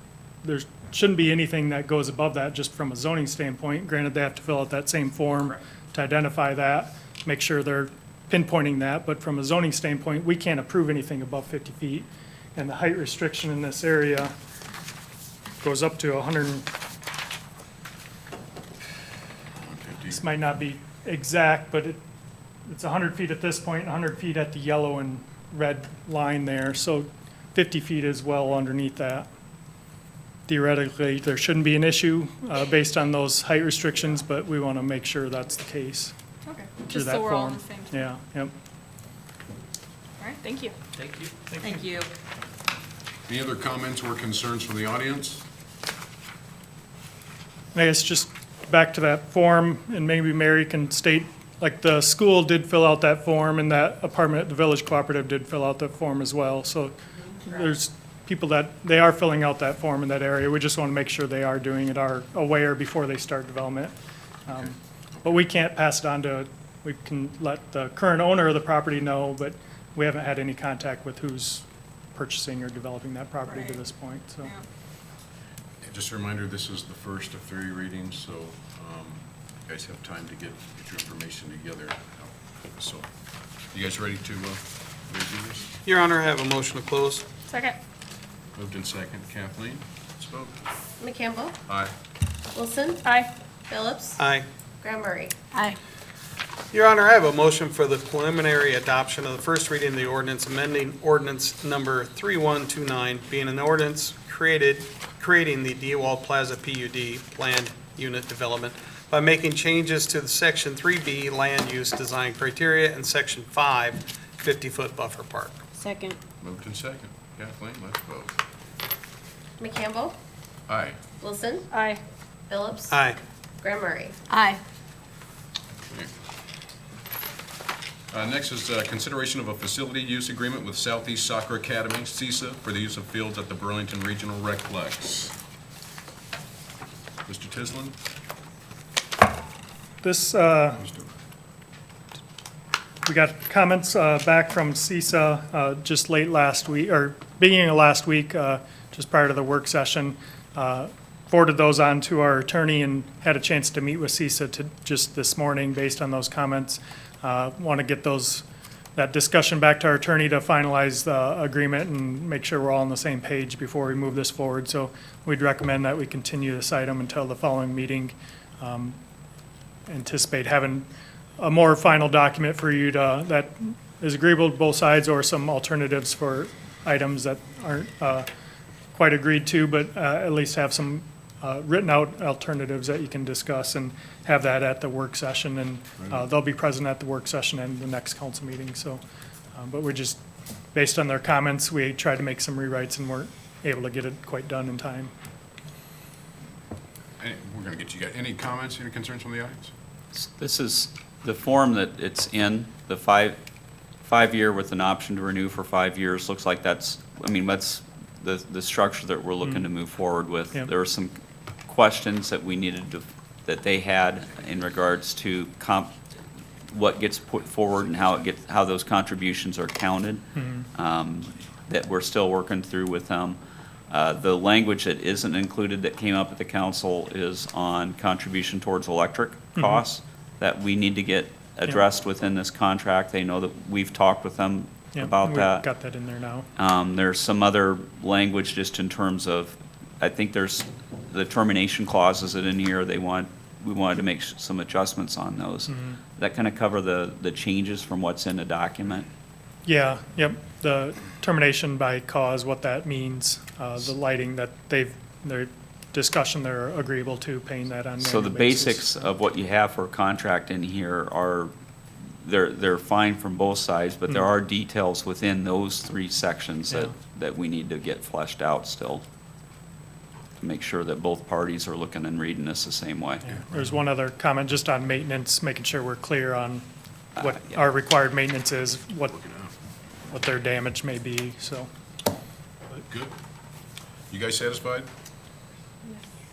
there shouldn't be anything that goes above that just from a zoning standpoint. Granted, they have to fill out that same form to identify that, make sure they're pinpointing that. But from a zoning standpoint, we can't approve anything above 50 feet. And the height restriction in this area goes up to 100. This might not be exact, but it's 100 feet at this point, 100 feet at the yellow and red line there. So 50 feet is well underneath that. Theoretically, there shouldn't be an issue based on those height restrictions, but we want to make sure that's the case. Okay, through just that so we're all on form. the same. Yeah, yep. All right, thank you. Thank you. Thank you. Any other comments or concerns from the audience? I guess just back to that form, and maybe Mary can state, like, the school did fill out that form, and that apartment at the Village Cooperative did fill out that form as well. So there's people that, they are filling out that form in that area. We just want to make sure they are doing it, are aware before they start development. But we can't pass it on to, we can let the current owner of the property know, but we haven't had any contact with who's purchasing or developing that property to this point, so. Just a reminder, this is the first of 3 readings, so you guys have time to get your information together. So, you guys ready to review this? Your Honor, I have a motion to close. Second. Moved in second. Kathleen, let's vote. McCampbell, Aye. Wilson, Aye. Phillips, Aye. Graham Murray. Aye. Your Honor, I have a motion for the preliminary adoption of the first reading of the ordinance amending ordinance number 3129, being an ordinance creating the Dewald Plaza PUD planned unit development by making changes to the Section 3B land use design criteria and Section 5 50-foot buffer park. Second. Moved in second. Kathleen, let's vote. McCampbell, Aye. Wilson, Aye. Phillips, Aye. Graham Murray. Aye. Next is consideration of a facility use agreement with Southeast Soccer Academy, CISA, for the use of fields at the Burlington Regional Recplex. Mr. Tislin? This, we got comments back from CISA just late last week, or beginning of last week, just prior to the work session. Forwarded those on to our attorney and had a chance to meet with CISA just this morning based on those comments. Want to get that discussion back to our attorney to finalize the agreement and make sure we're all on the same page before we move this forward. So we'd recommend that we continue this item until the following meeting. Anticipate having a more final document for you that is agreeable to both sides, or some alternatives for items that aren't quite agreed to, but at least have some written out alternatives that you can discuss, and have that at the work session. And they'll be present at the work session and the next council meeting. So, but we're just, based on their comments, we tried to make some rewrites and weren't able to get it quite done in time. We're going to get you guys. Any comments, any concerns from the audience? This is the form that it's in, the five-year with an option to renew for 5 years. Looks like that's the structure that we're looking to move forward with. Yep. There were some questions that we needed to, that they had in regards to what gets put forward and how those contributions are counted. That we're still working through with them. The language that isn't included that came up at the council is on contribution towards electric costs that we need to get addressed within this contract. They know that we've talked with them Yeah, about we've that. got that in there now. There's some other language just in terms of, I think there's the termination clauses that in here, we wanted to make some adjustments on those. That kind of cover the changes from what's in the document. Yeah, yep, the termination by cause, what that means, the lighting that their discussion, they're agreeable to paying that on an So the annual basis. basics of what you have for a contract in here are, they're fine from both sides, but there are details within those three sections that we need to get fleshed out still, to make sure that both parties are looking and reading this the same way. There's one other comment just on maintenance, making sure we're clear on what our required maintenance is, what their damage may be, so. Good. You guys satisfied?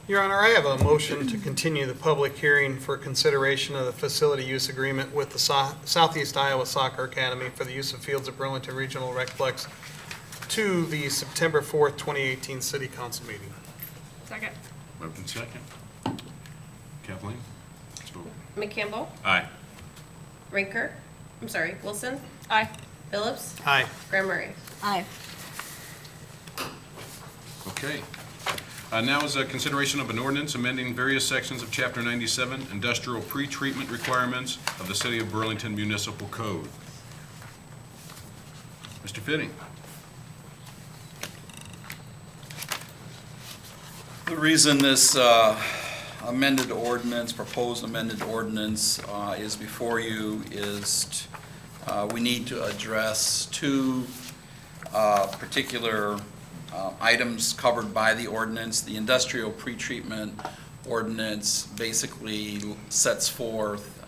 Your Honor, I have a motion to continue the public hearing for consideration of the facility use agreement with the Southeast Iowa Soccer Academy for the use of fields at Burlington Regional Recplex to the September 4th, 2018 City Council meeting. Second. Moved and second. Kathleen? Let's vote. McCampbell, Aye. Rinker, I'm sorry, Wilson, Aye. Phillips, Aye. Graham Murray. Aye. Okay. Now is a consideration of an ordinance amending various sections of Chapter 97, Industrial Pretreatment Requirements of the City of Burlington Municipal Code. Mr. Fitting. The reason this proposed amended ordinance is before you is we need to address two particular items covered by the ordinance. The industrial pretreatment ordinance basically sets forth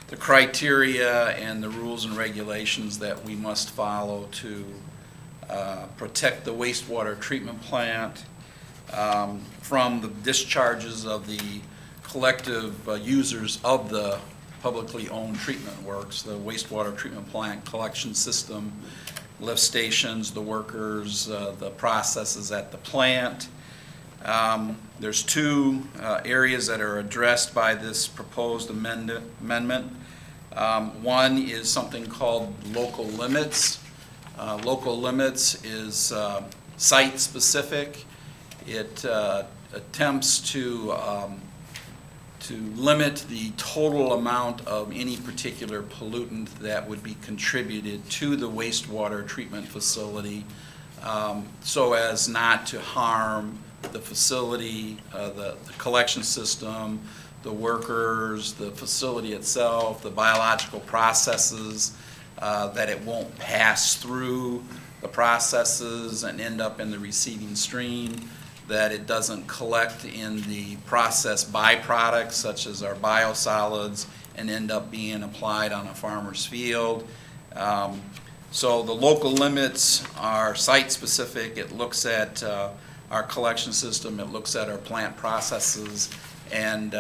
the criteria and the rules and regulations that we must follow to protect the wastewater treatment plant from the discharges of the collective users of the publicly owned treatment works, the wastewater treatment plant collection system, lift stations, the workers, the processes at the plant. There's two areas that are addressed by this proposed amendment. One is something called local limits. Local limits is site-specific. It attempts to limit the total amount of any particular pollutant that would be contributed to the wastewater treatment facility so as not to harm the facility, the collection system, the workers, the facility itself, the biological processes, that it won't pass through the processes and end up in the receiving stream, that it doesn't collect in the process byproducts such as our biosolids and end up being applied on a farmer's field. So the local limits are site-specific. It looks at our collection system, it looks at our plant processes, and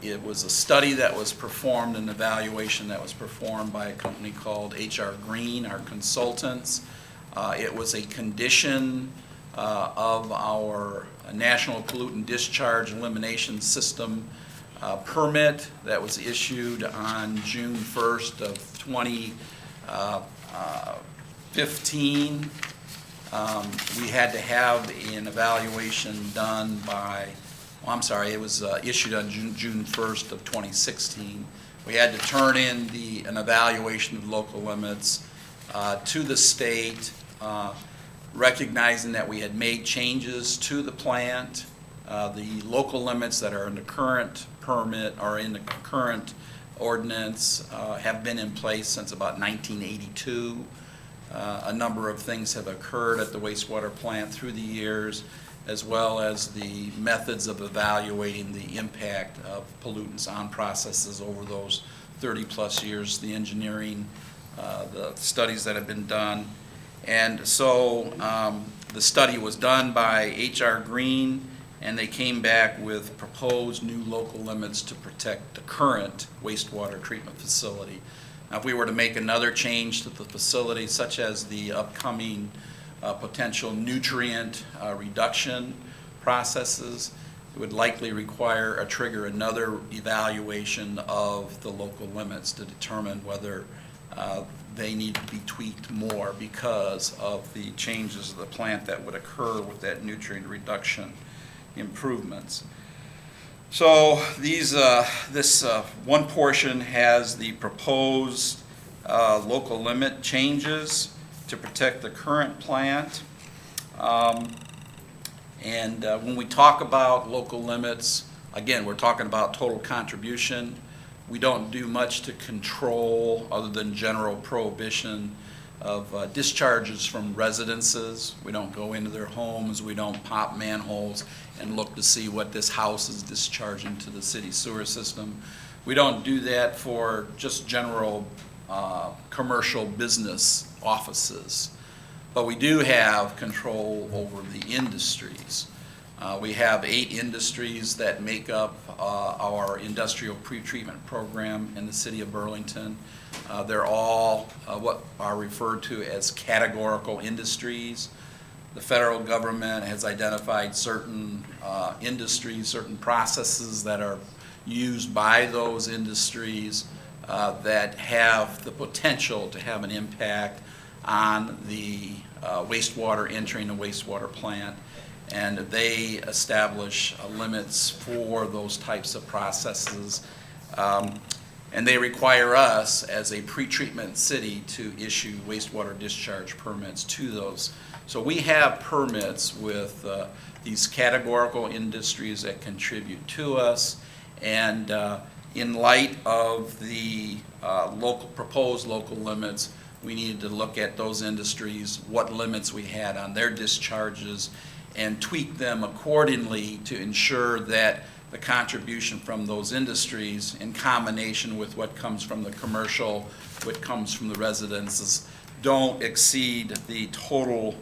it was a study that was performed, an evaluation that was performed by a company called HR Green, our consultants. It was a condition of our National Pollutant Discharge Elimination System permit that was issued on June 1st of 2015. We had to have an evaluation done by, it was issued on June 1st of 2016. We had to turn in an evaluation of local limits to the state, recognizing that we had made changes to the plant. The local limits that are in the current permit or in the current ordinance have been in place since about 1982. A number of things have occurred at the wastewater plant through the years, as well as the methods of evaluating the impact of pollutants on processes over those 30-plus years, the engineering, the studies that have been done. And so the study was done by HR Green, and they came back with proposed new local limits to protect the current wastewater treatment facility. Now, if we were to make another change to the facility, such as the upcoming potential nutrient reduction processes. It would likely require or trigger another evaluation of the local limits to determine whether they need to be tweaked more because of the changes of the plant that would occur with that nutrient reduction improvements. So this one portion has the proposed local limit changes to protect the current plant. When we talk about local limits, again, we're talking about total contribution. We don't do much to control other than general prohibition of discharges from residences. We don't go into their homes. We don't pop manholes and look to see what this house is discharging to the city sewer system. We don't do that for just general commercial business offices. But we do have control over the industries. We have 8 industries that make up our industrial pretreatment program in the city of Burlington. They're all what are referred to as categorical industries. The federal government has identified certain industries, certain processes that are used by those industries that have the potential to have an impact on the wastewater entering a wastewater plant, and they establish limits for those types of processes. And they require us as a pretreatment city to issue wastewater discharge permits to those. So we have permits with these categorical industries that contribute to us, and in light of the proposed local limits, we needed to look at those industries, what limits we had on their discharges, and tweak them accordingly to ensure that the contribution from those industries, in combination with what comes from the commercial, what comes from the residences, don't exceed the total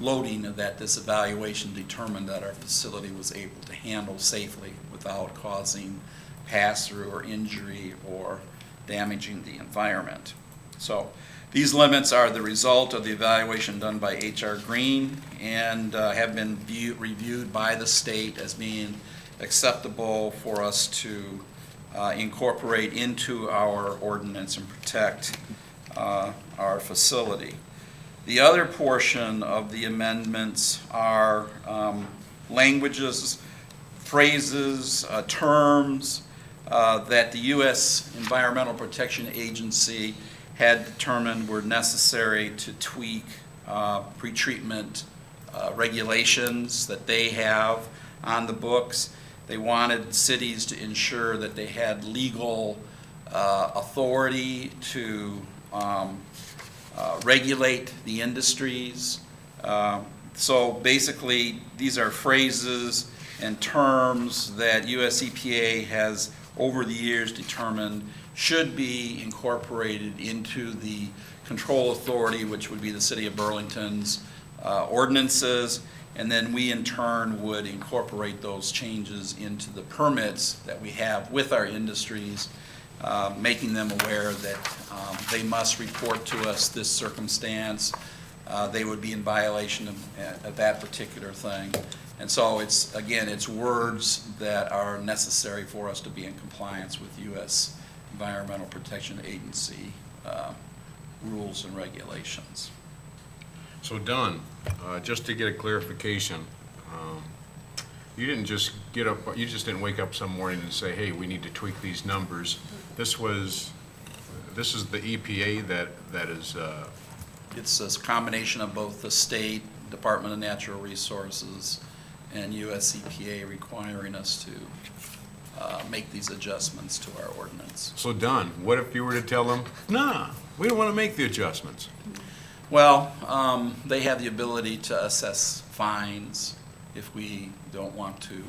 loading that this evaluation determined that our facility was able to handle safely without causing pass-through or injury or damaging the environment. So these limits are the result of the evaluation done by H.R. Green and have been reviewed by the state as being acceptable for us to incorporate into our ordinance and protect our facility. The other portion of the amendments are languages, phrases, terms that the U.S. Environmental Protection Agency had determined were necessary to tweak pretreatment regulations that they have on the books. They wanted cities to ensure that they had legal authority to regulate the industries. So basically, these are phrases and terms that US EPA has over the years determined should be incorporated into the control authority, which would be the City of Burlington's ordinances, and then we in turn would incorporate those changes into the permits that we have with our industries, making them aware that they must report to us this circumstance. They would be in violation of that particular thing. And so it's, again, it's words that are necessary for us to be in compliance with U.S. Environmental Protection Agency rules and regulations. So Don, just to get a clarification, you didn't just get up, you just didn't wake up some morning and say, hey, we need to tweak these numbers. This is the EPA that is... It's a combination of both the state Department of Natural Resources and US EPA requiring us to make these adjustments to our ordinance. So Don, what if you were to tell them, nah, we don't want to make the adjustments? Well, they have the ability to assess fines if we don't want to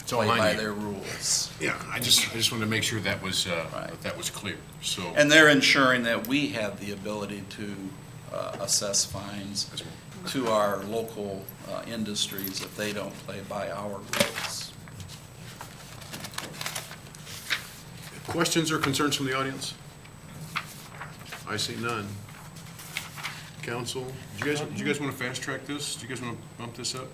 play by their rules. Yeah, I just wanted to make sure that was that was clear. So. And they're ensuring that we have the ability to assess fines to our local industries if they don't play by our rules. Questions or concerns from the audience? I see none. council. Do you guys want to fast track this? Do you guys want to bump this up?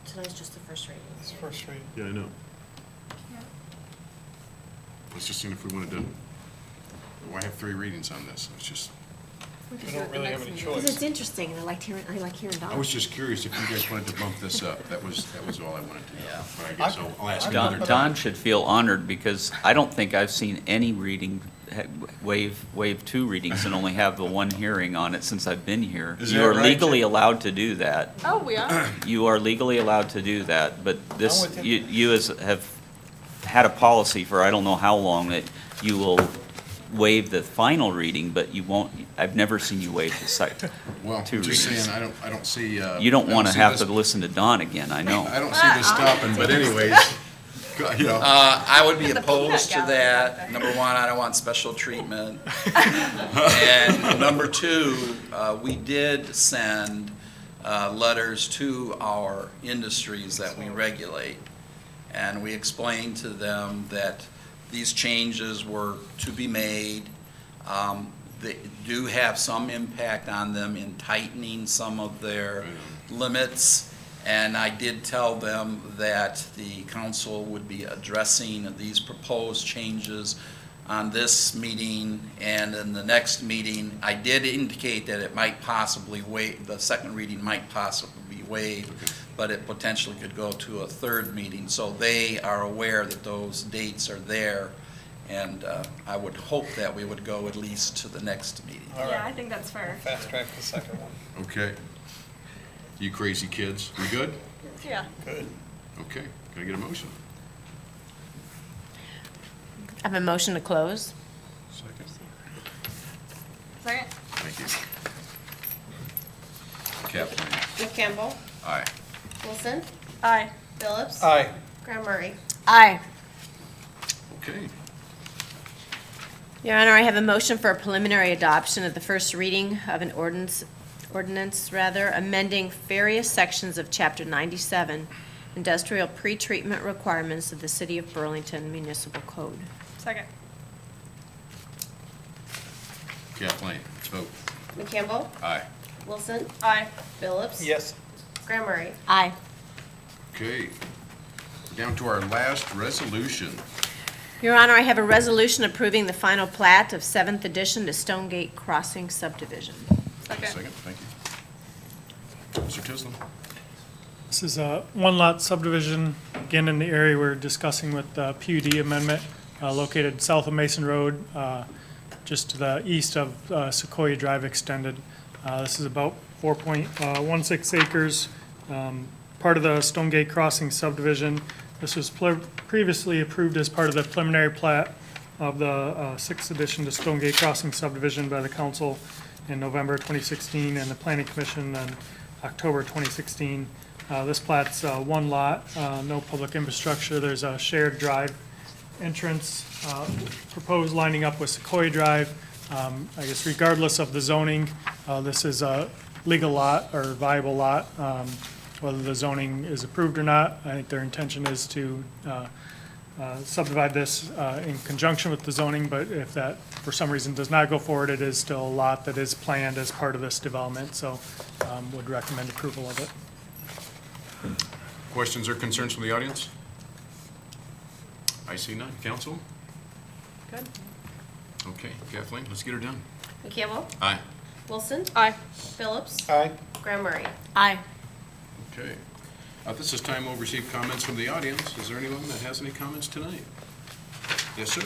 Tonight's just the first reading. It's first reading. Yeah, I know. Let's just see if we wanted to, why have 3 readings on this? It's just, We don't really have any Because choice. it's interesting, and I like hearing Don. I was just curious if you guys wanted to bump this up. That was all I wanted to know. But I guess I'll ask another time. Don should feel honored because I don't think I've seen any reading, waive 2 readings and only have the 1 hearing on it since I've been here. Is You that are right, legally Jim? allowed to do that. Oh, we are? You are legally allowed to do that, but this, with you. you have had a policy for I don't know how long that you will waive the final reading, but you won't, I've never seen you waive the Well, 2 just readings. saying, I don't see. You don't want to have this- to listen to Don again, I know. I don't see this stopping, but anyways, you know. I would be The opposed to peanut gallery that. back there. Number one, I don't want special treatment. And number 2, we did send letters to our industries that we regulate. And we explained to them that these changes were to be made. They do have some impact on them in tightening some of their limits. And I did tell them that the council would be addressing these proposed changes on this meeting and in the next meeting. I did indicate that it might possibly waive, the second reading might possibly be waived, but it potentially could go to a 3rd meeting. So they are aware that those dates are there, and I would hope that we would go at least to the next meeting. All Yeah, right. I think that's fair. Fast track the second one. Okay. You crazy kids, we good? Yeah. Good. Okay, can I get a motion? I have a motion to close. Second. Second? Thank you. Kathleen? McCampbell. Aye. Wilson. Aye. Phillips. Aye. Graham Murray. Aye. Okay. Your Honor, I have a motion for a preliminary adoption of the first reading of an ordinance, amending various sections of Chapter 97, Industrial Pretreatment Requirements of the City of Burlington Municipal Code. Second. Kathleen, let's vote. McCampbell. Aye. Wilson. Aye. Phillips. Yes. Graham Murray. Aye. Okay. Down to our last resolution. Your Honor, I have a resolution approving the final plat of 7th Edition to Stonegate Crossing subdivision. Second. Second, thank you. Mr. Tisland? This is a 1-lot subdivision, again in the area we're discussing with the PUD amendment, located south of Mason Road, just to the east of Sequoia Drive Extended. This is about 4.16 acres, part of the Stonegate Crossing subdivision. This was previously approved as part of the preliminary plat of the 6th edition to Stonegate Crossing subdivision by the council in November 2016 and the Planning Commission in October 2016. This plat's 1 lot, no public infrastructure. There's a shared drive entrance proposed lining up with Sequoia Drive. I guess regardless of the zoning, this is a legal lot or viable lot, whether the zoning is approved or not. I think their intention is to subdivide this in conjunction with the zoning, but if that for some reason does not go forward, it is still a lot that is planned as part of this development, so would recommend approval of it. Questions or concerns from the audience? I see none. Council? Good. Okay, Kathleen, let's get her done. McCampbell. Aye. Wilson. Aye. Phillips. Aye. Graham Murray. Aye. Okay. At this time, we'll receive comments from the audience. Is there anyone that has any comments tonight? Yes, sir.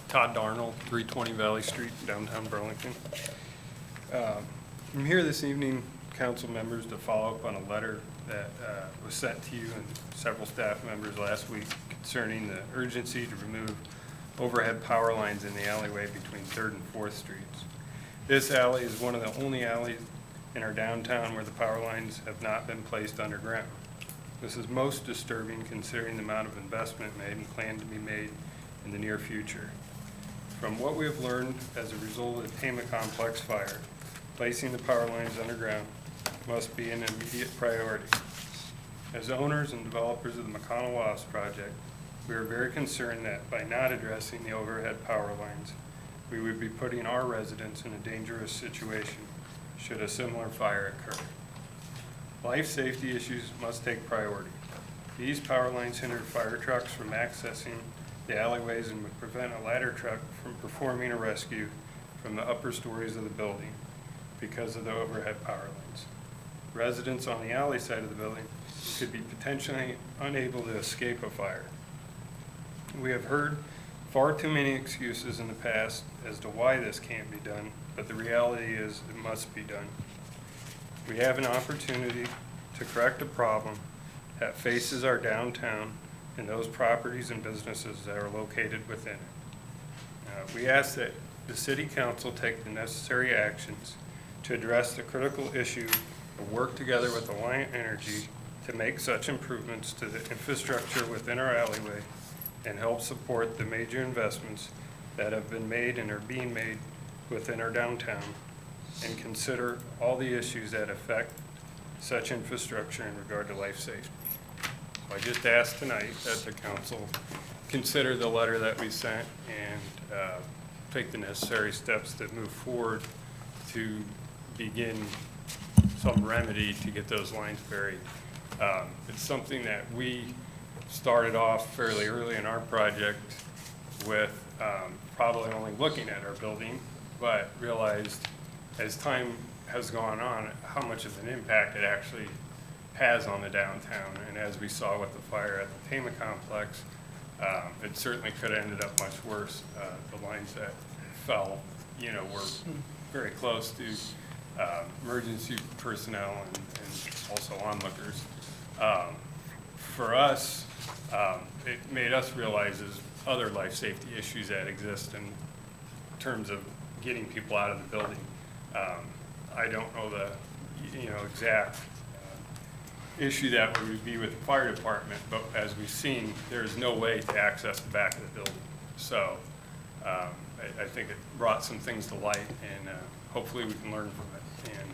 Todd Darnell, 320 Valley Street, downtown Burlington. I'm here this evening, council members, to follow up on a letter that was sent to you and several staff members last week concerning the urgency to remove overhead power lines in the alleyway between 3rd and 4th Streets. This alley is one of the only alleys in our downtown where the power lines have not been placed underground. This is most disturbing considering the amount of investment made and planned to be made in the near future. From what we have learned as a result of the Tama Complex fire, placing the power lines underground must be an immediate priority. As owners and developers of the McConnell Loss Project, we are very concerned that by not addressing the overhead power lines, we would be putting our residents in a dangerous situation should a similar fire occur. Life safety issues must take priority. These power lines hinder fire trucks from accessing the alleyways and would prevent a ladder truck from performing a rescue from the upper stories of the building because of the overhead power lines. Residents on the alley side of the building could be potentially unable to escape a fire. We have heard far too many excuses in the past as to why this can't be done, but the reality is it must be done. We have an opportunity to correct a problem that faces our downtown and those properties and businesses that are located within it. We ask that the City Council take the necessary actions to address the critical issue and work together with Alliant Energy to make such improvements to the infrastructure within our alleyway and help support the major investments that have been made and are being made within our downtown, and consider all the issues that affect such infrastructure in regard to life safety. I just ask tonight that the council consider the letter that we sent and take the necessary steps to move forward to begin some remedy to get those lines buried. It's something that we started off fairly early in our project with probably only looking at our building, but realized as time has gone on how much of an impact it actually has on the downtown. And as we saw with the fire at the Tama complex, it certainly could have ended up much worse. The lines that fell, were very close to emergency personnel and also onlookers. For us, it made us realize there's other life safety issues that exist in terms of getting people out of the building. I don't know the exact issue that would be with the fire department, but as we've seen, there's no way to access the back of the building. So I think it brought some things to light, and hopefully we can learn from it. And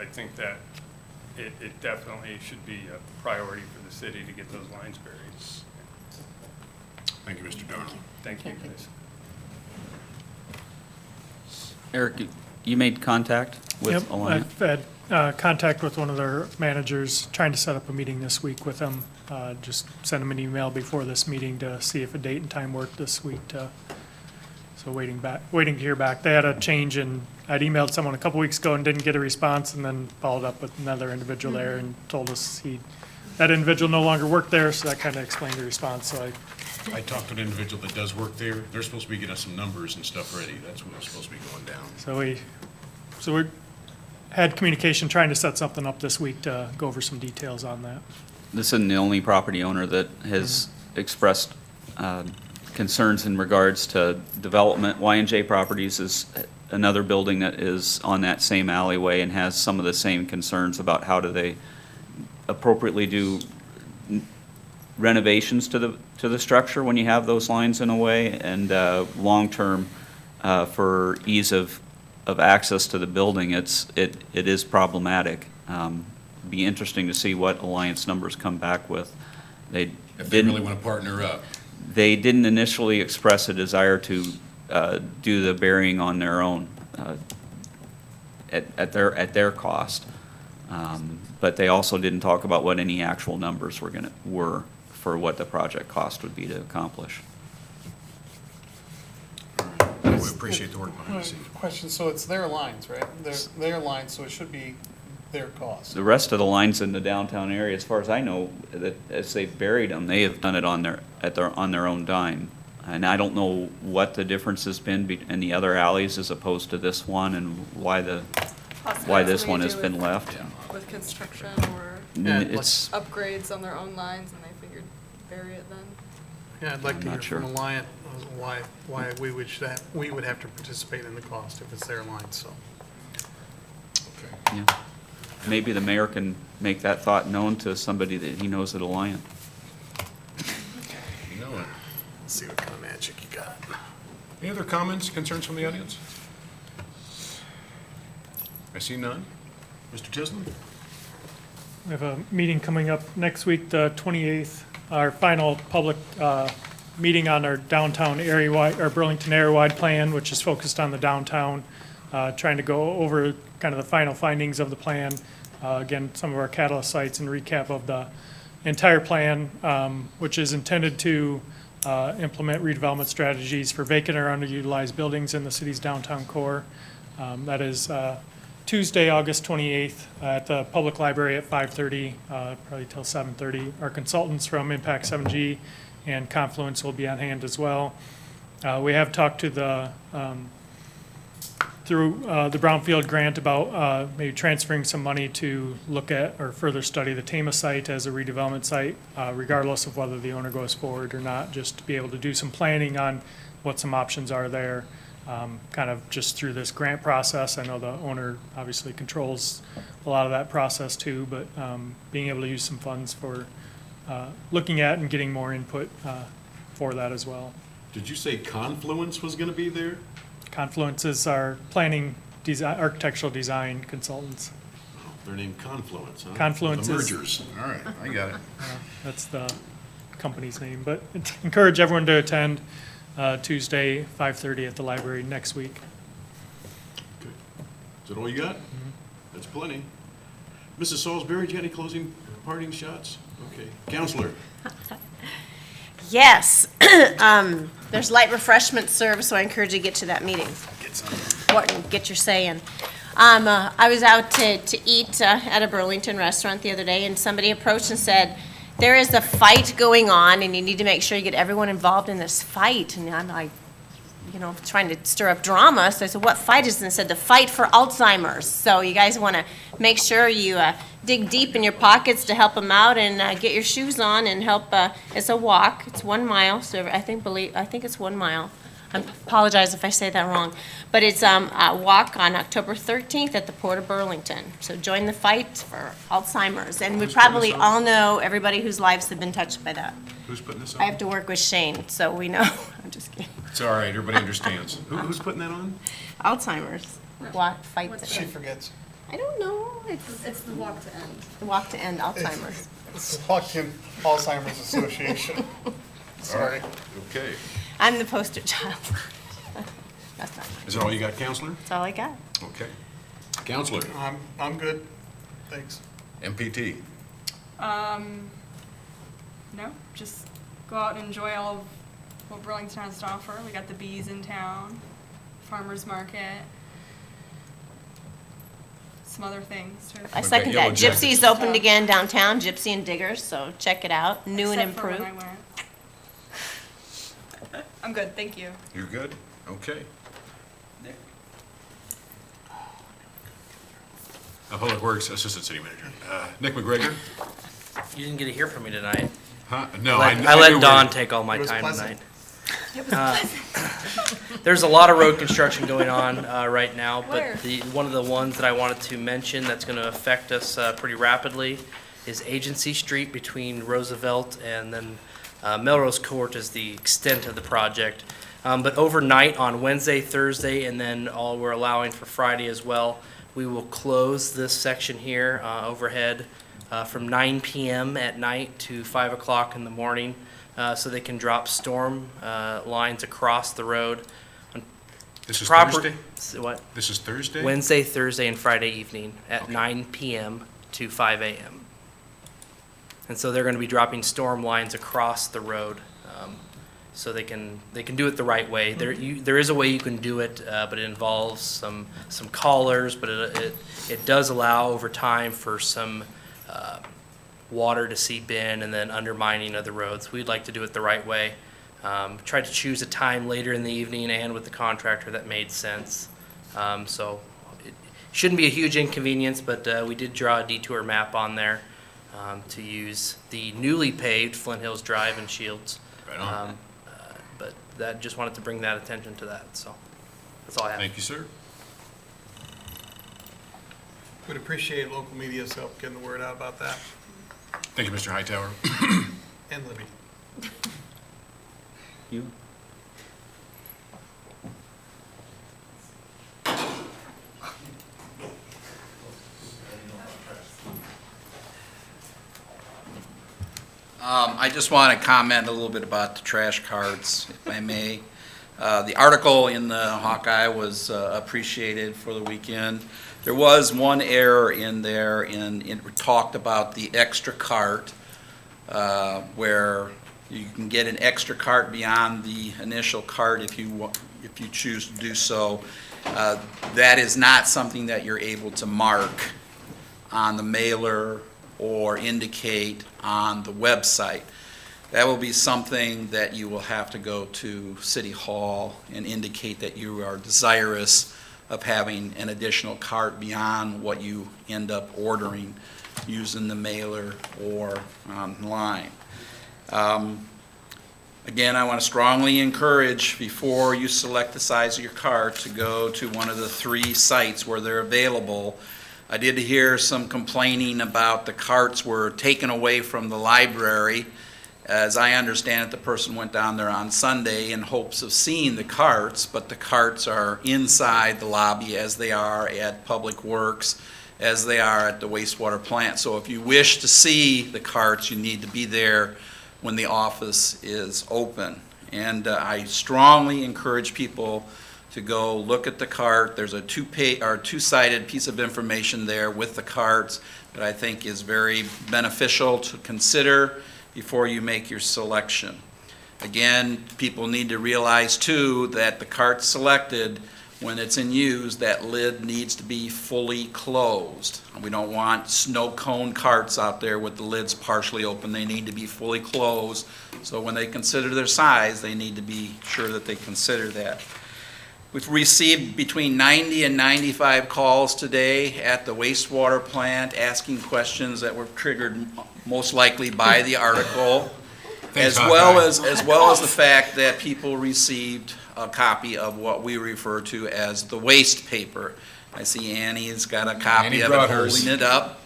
I think that it definitely should be a priority for the city to get those lines buried. Thank you, Mr. Darnell. Thank you, guys. Eric, you made contact with Yep, Alliant? I've had contact with one of their managers, trying to set up a meeting this week with them. Just sent them an email before this meeting to see if a date and time worked this week. So waiting to hear back. They had a change in, I'd emailed someone a couple weeks ago and didn't get a response, and then followed up with another individual there and told us that individual no longer worked there, so that kind of explained the response. So I talked to an individual that does work there. They're supposed to be getting us some numbers and stuff ready. That's what was supposed to be going down. So we had communication trying to set something up this week to go over some details on that. This isn't the only property owner that has expressed concerns in regards to development. Y&J Properties is another building that is on that same alleyway and has some of the same concerns about how do they appropriately do renovations to the structure when you have those lines in a way, and long-term for ease of access to the building, it is problematic. Be interesting to see what Alliance numbers come back with. If they really want to partner up. They didn't initially express a desire to do the burying on their own at their cost, but they also didn't talk about what any actual numbers were for what the project cost would be to accomplish. We appreciate the work behind the scenes. Question, so it's their lines, right? Their lines, so it should be their cost. The rest of the lines in the downtown area, as far as I know, that as they've buried them, they have done it on their own dime. And I don't know what the difference has been in the other alleys as opposed to this one, and why this one has been left. With construction or It's upgrades on their own lines, and they figured bury it then. Yeah, I'd like to I'm hear not from Alliant why we would have to participate in the cost if it's their line, so. yeah. Maybe the mayor can make that thought known to somebody that he knows at Alliant. You know it. Let's see what kind of magic you got. Any other comments, concerns from the audience? I see none. Mr. Tisland? We have a meeting coming up next week, the 28th, our final public meeting on our downtown area-wide, our Burlington area-wide plan, which is focused on the downtown, trying to go over kind of the final findings of the plan. Again, some of our catalyst sites and recap of the entire plan, which is intended to implement redevelopment strategies for vacant or underutilized buildings in the city's downtown core. That is Tuesday, August 28th at the Public Library at 5:30, probably till 7:30. Our consultants from Impact 7G and Confluence will be on hand as well. We have talked to the through the Brownfield grant about maybe transferring some money to look at or further study the Tama site as a redevelopment site, regardless of whether the owner goes forward or not, just to be able to do some planning on what some options are there, kind of just through this grant process. I know the owner obviously controls a lot of that process too, but being able to use some funds for looking at and getting more input for that as well. Did you say Confluence was going to be there? Confluence is our planning, architectural design consultants. They're named Confluence, huh? Confluence The is- mergers. All right, I got it. That's the company's name, but encourage everyone to attend Tuesday, 5:30 at the library next week. Okay. Is that all you got? That's plenty. Mrs. Salisbury, do you have any closing parting shots? Okay. Counselor? Yes. There's light refreshment served, so I encourage you to get to that meeting. Important, get your say in. I was out to eat at a Burlington restaurant the other day, and somebody approached and said, there is a fight going on, and you need to make sure you get everyone involved in this fight. And I'm like, trying to stir up drama. So I said, what fight is it? And said, the fight for Alzheimer's. So you guys want to make sure you dig deep in your pockets to help them out and get your shoes on and help. It's a walk. It's 1 mile. So I think it's 1 mile. I apologize if I say that wrong. But it's a walk on October 13th at the Port of Burlington. So join the fight for Alzheimer's. And we probably all know everybody whose lives have been touched by that. Who's putting this on? I have to work with Shane, so we know. I'm just kidding. It's all right, everybody understands. Who's putting that on? Alzheimer's. Walk, fight. She forgets. I don't know. It's the walk to end. the walk to end Alzheimer's. It's the Buckton Alzheimer's Association. Sorry. Okay. I'm the poster child. That's not mine. Is that all you got, Counselor? That's all I got. Okay. Counselor? I'm good. Thanks. MPT? No, just go out and enjoy all of what Burlington has to offer. We got the bees in town, farmer's market, some other things. I second that. Gypsy's opened again downtown, Gypsy and Diggers, so check it out. New and Except for when improved. I went. I'm good, thank you. You're good? Okay. Public Works Assistant City Manager. Nick McGregor? You didn't get to hear from me tonight. Huh? No, I knew let we Dawn were- take all my It was time pleasant. tonight. There's a lot of road construction going on right now, Where? but one of the ones that I wanted to mention that's going to affect us pretty rapidly is Agency Street between Roosevelt and then Melrose Court is the extent of the project. But overnight on Wednesday, Thursday, and then we're allowing for Friday as well, we will close this section here overhead from 9 p.m. at night to 5 o'clock in the morning, so they can drop storm lines across the road. This is Proper- Thursday? What? This is Thursday? Wednesday, Thursday, and Friday evening at 9 p.m. to 5 a.m. And so they're going to be dropping storm lines across the road, so they can do it the right way. There is a way you can do it, but it involves some collars, but it does allow over time for some water to seep in and then undermining of the roads. We'd like to do it the right way. Try to choose a time later in the evening and with the contractor that made sense. So it shouldn't be a huge inconvenience, but we did draw a detour map on there to use the newly paved Flint Hills Drive and Shields. Right on. But that, just wanted to bring that attention to that, so that's all I have. Thank you, sir. Would appreciate local media's help getting the word out about that. Thank you, Mr. Hightower. And Libby. You? I just want to comment a little bit about the trash carts, if I may. The article in the Hawkeye was appreciated for the weekend. There was one error in there, and it talked about the extra cart, where you can get an extra cart beyond the initial cart if you choose to do so. That is not something that you're able to mark on the mailer or indicate on the website. That will be something that you will have to go to City Hall and indicate that you are desirous of having an additional cart beyond what you end up ordering using the mailer or online. Again, I want to strongly encourage, before you select the size of your cart, to go to one of the 3 sites where they're available. I did hear some complaining about the carts were taken away from the library. As I understand it, the person went down there on Sunday in hopes of seeing the carts, but the carts are inside the lobby as they are at Public Works, as they are at the wastewater plant. So if you wish to see the carts, you need to be there when the office is open. And I strongly encourage people to go look at the cart. There's a two-sided piece of information there with the carts that I think is very beneficial to consider before you make your selection. Again, people need to realize too that the cart selected, when it's in use, that lid needs to be fully closed. We don't want snow cone carts out there with the lids partially open. They need to be fully closed. So when they consider their size, they need to be sure that they consider that. We've received between 90 and 95 calls today at the wastewater plant asking questions that were triggered most likely by the article, as well as the fact that people received a copy of what we refer to as the waste paper. I see Annie's got a copy of it, holding it up.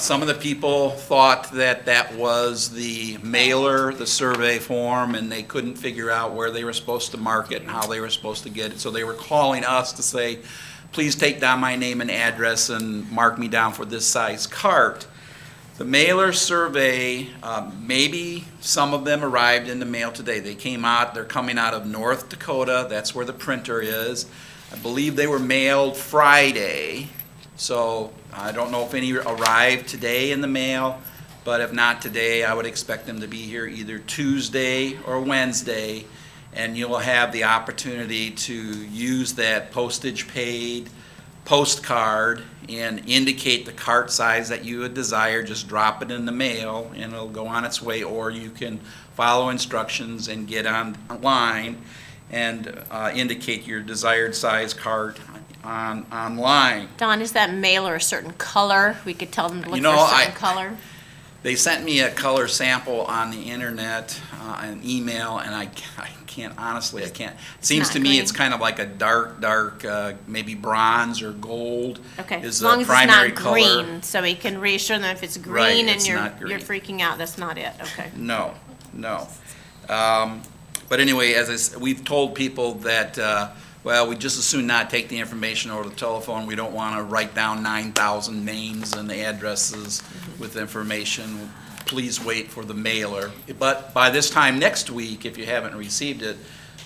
Some of the people thought that that was the mailer, the survey form, and they couldn't figure out where they were supposed to mark it and how they were supposed to get it. So they were calling us to say, please take down my name and address and mark me down for this size cart. The mailer survey, maybe some of them arrived in the mail today. They came out, they're coming out of North Dakota. That's where the printer is. I believe they were mailed Friday. So I don't know if any arrived today in the mail, but if not today, I would expect them to be here either Tuesday or Wednesday, and you'll have the opportunity to use that postage paid postcard and indicate the cart size that you would desire. Just drop it in the mail and it'll go on its way, or you can follow instructions and get online and indicate your desired size cart online. Don, is that mailer a certain color? We could tell them to look for a certain color? They sent me a color sample on the internet, an email, and I can't, honestly, I can't. It seems to me it's kind of like a dark, maybe bronze or gold Okay, is as the long as primary it's not color. green, so we can reassure them if it's Right, green and it's not green. you're freaking out, that's not it, okay. No. But anyway, as I said, we've told people that, well, we just as soon not take the information over the telephone. We don't want to write down 9,000 names and addresses with information. Please wait for the mailer. But by this time next week, if you haven't received it,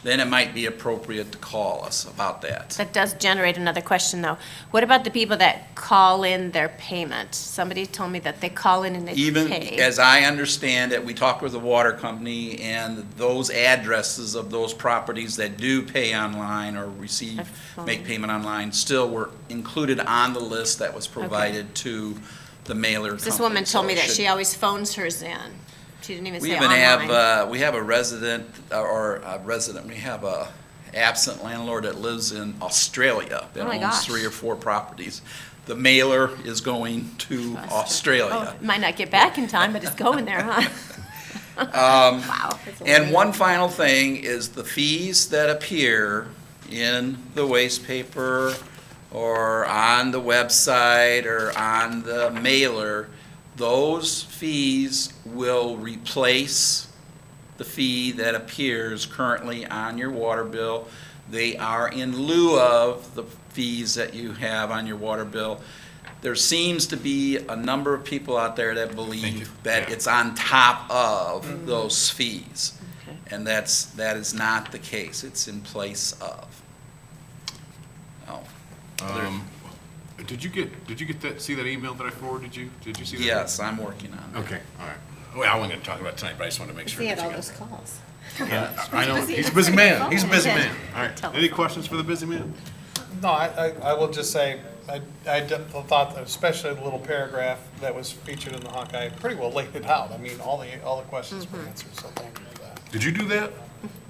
then it might be appropriate to call us about that. That does generate another question, though. What about the people that call in their payment? Somebody told me that they call in and they Even pay. as I understand it, we talked with the water company, and those addresses of those properties that do pay online or make payment online still were included on the list that was provided to the mailer company. This woman told me So it that she should- always phones hers in. She didn't even We say even online. have, we have a resident, we have a absent landlord that lives in Australia that Oh my owns gosh. 3 or 4 properties. The mailer is going to Australia. Oh, it might not get back in time, but it's going there, huh? Wow. And one final thing is the fees that appear in the waste paper or on the website or on the mailer, those fees will replace the fee that appears currently on your water bill. They are in lieu of the fees that you have on your water bill. There seems to be a number of people out there that believe that it's on top of those fees. And that is not the case. It's in place of. Oh. Did you get that, see that email that I forwarded you? Did you see that? Yes, I'm working on it. Okay, all right. Well, I wasn't gonna talk about it tonight, but I just wanted to make sure. He had that you all got those that. calls. Yeah, I know, he's a busy man, he's a busy man. All right, any questions for the busy man? No, I will just say, I thought that especially the little paragraph that was featured in the Hawkeye pretty well laid it out. I mean, all the questions were answered, so thank you for that. Did you do that?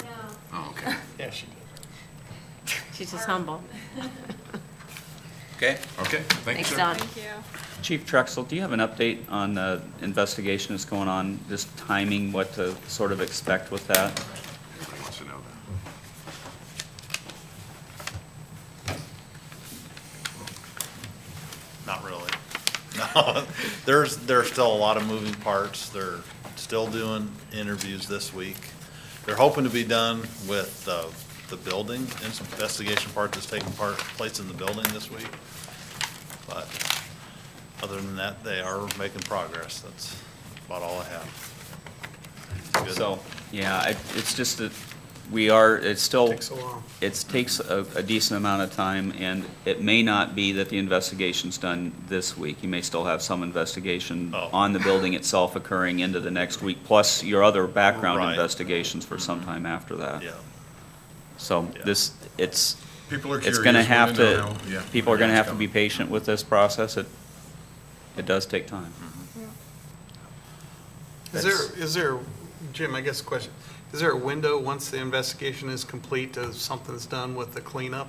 No. Oh, okay. Yeah, she did. She's just humble. Okay? Okay, thank you, Thanks, sir. Don. Thank you. Chief Trexel, do you have an update on the investigation that's going on, just timing, what to sort of expect with that? Everybody wants to know that. Not really. No, there's still a lot of moving parts. They're still doing interviews this week. They're hoping to be done with the building investigation part that's taking place in the building this week. But other than that, they are making progress. That's about all I have. Good. So, yeah, it's just that it's still, Takes a while. it takes a decent amount of time, and it may not be that the investigation's done this week. You may still have some investigation on the building itself occurring into the next week, plus your other background Right. investigations for some time after that. Yeah. So Yeah. it's People are it's curious. gonna we have wanna know to, how- yeah, people are when gonna that's have to be coming. patient with this process. It does take time. Is there, Jim, I guess the question, is there a window, once the investigation is complete, something's done with the cleanup?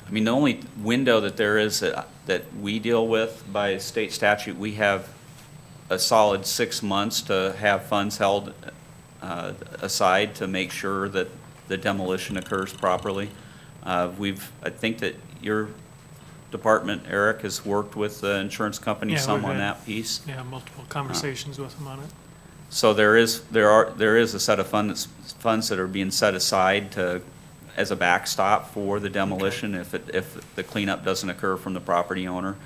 I mean, the only window that there is that we deal with by state statute, we have a solid 6 months to have funds held aside to make sure that the demolition occurs properly. I think that your department, Eric, has worked with the insurance company Yeah, some we've on had- that piece. Yeah, multiple conversations with him on it. So there is a set of funds that are being set aside as a backstop for the demolition if the cleanup doesn't occur from the property owner.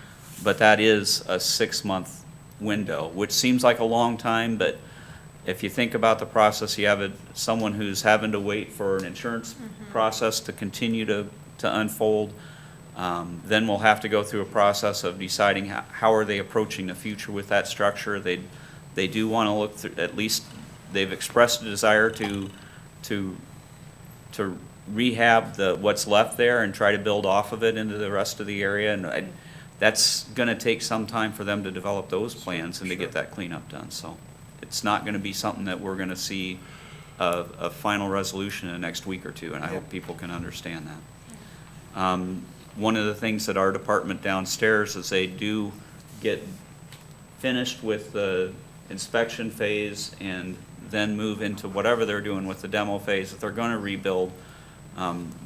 But that is a 6-month window, which seems like a long time, but if you think about the process, you have someone who's having to wait for an insurance process to continue to unfold. Then we'll have to go through a process of deciding how are they approaching the future with that structure. They do want to look through, at least they've expressed a desire to rehab what's left there and try to build off of it into the rest of the area. And that's going to take some time for them to develop those plans and to get that cleanup done. So it's not going to be something that we're going to see a final resolution in the next week or two, and I hope people can understand that. One of the things that our department downstairs is they do get finished with the inspection phase and then move into whatever they're doing with the demo phase. If they're going to rebuild,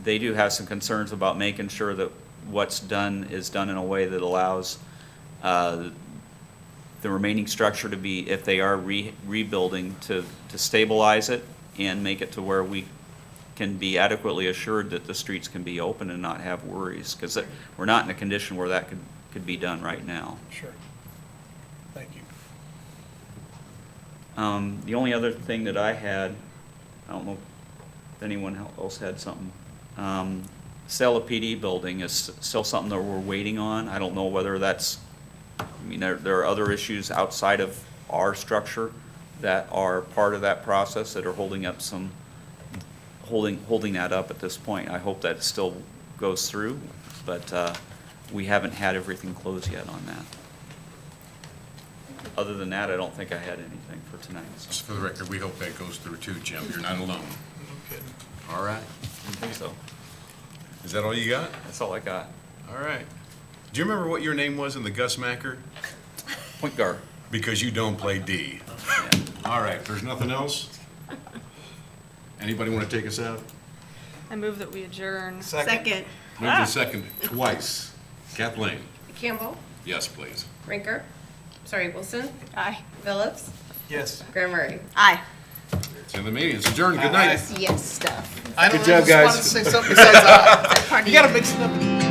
they do have some concerns about making sure that what's done is done in a way that allows the remaining structure to be, if they are rebuilding, to stabilize it and make it to where we can be adequately assured that the streets can be open and not have worries, because we're not in a condition where that could be done right now. Sure. Thank you. The only other thing that I had, I don't know if anyone else had something. Sale of PD building is still something that we're waiting on. I don't know whether that's, I mean, there are other issues outside of our structure that are part of that process that are holding up holding that up at this point. I hope that still goes through, but we haven't had everything closed yet on that. Other than that, I don't think I had anything for tonight. So. Just for the record, we hope that goes through too, Jim. You're not alone. All right. I think so. Is that all you got? That's all I got. All right. Do you remember what your name was in the Gus Macker? Point guard. Because you don't play D. Yeah. All right, if there's nothing else, anybody want to take us out? I move that we adjourn. Second. Moved to second twice. Kathleen? Campbell, Yes, please. Rinker, Wilson, Aye. Phillips, Yes. Graham Murray. Aye. It's in the meeting. It's adjourned. Good night. Yes stuff. I don't Good job, know, I guys. just wanted to say something besides that. You gotta mix it up.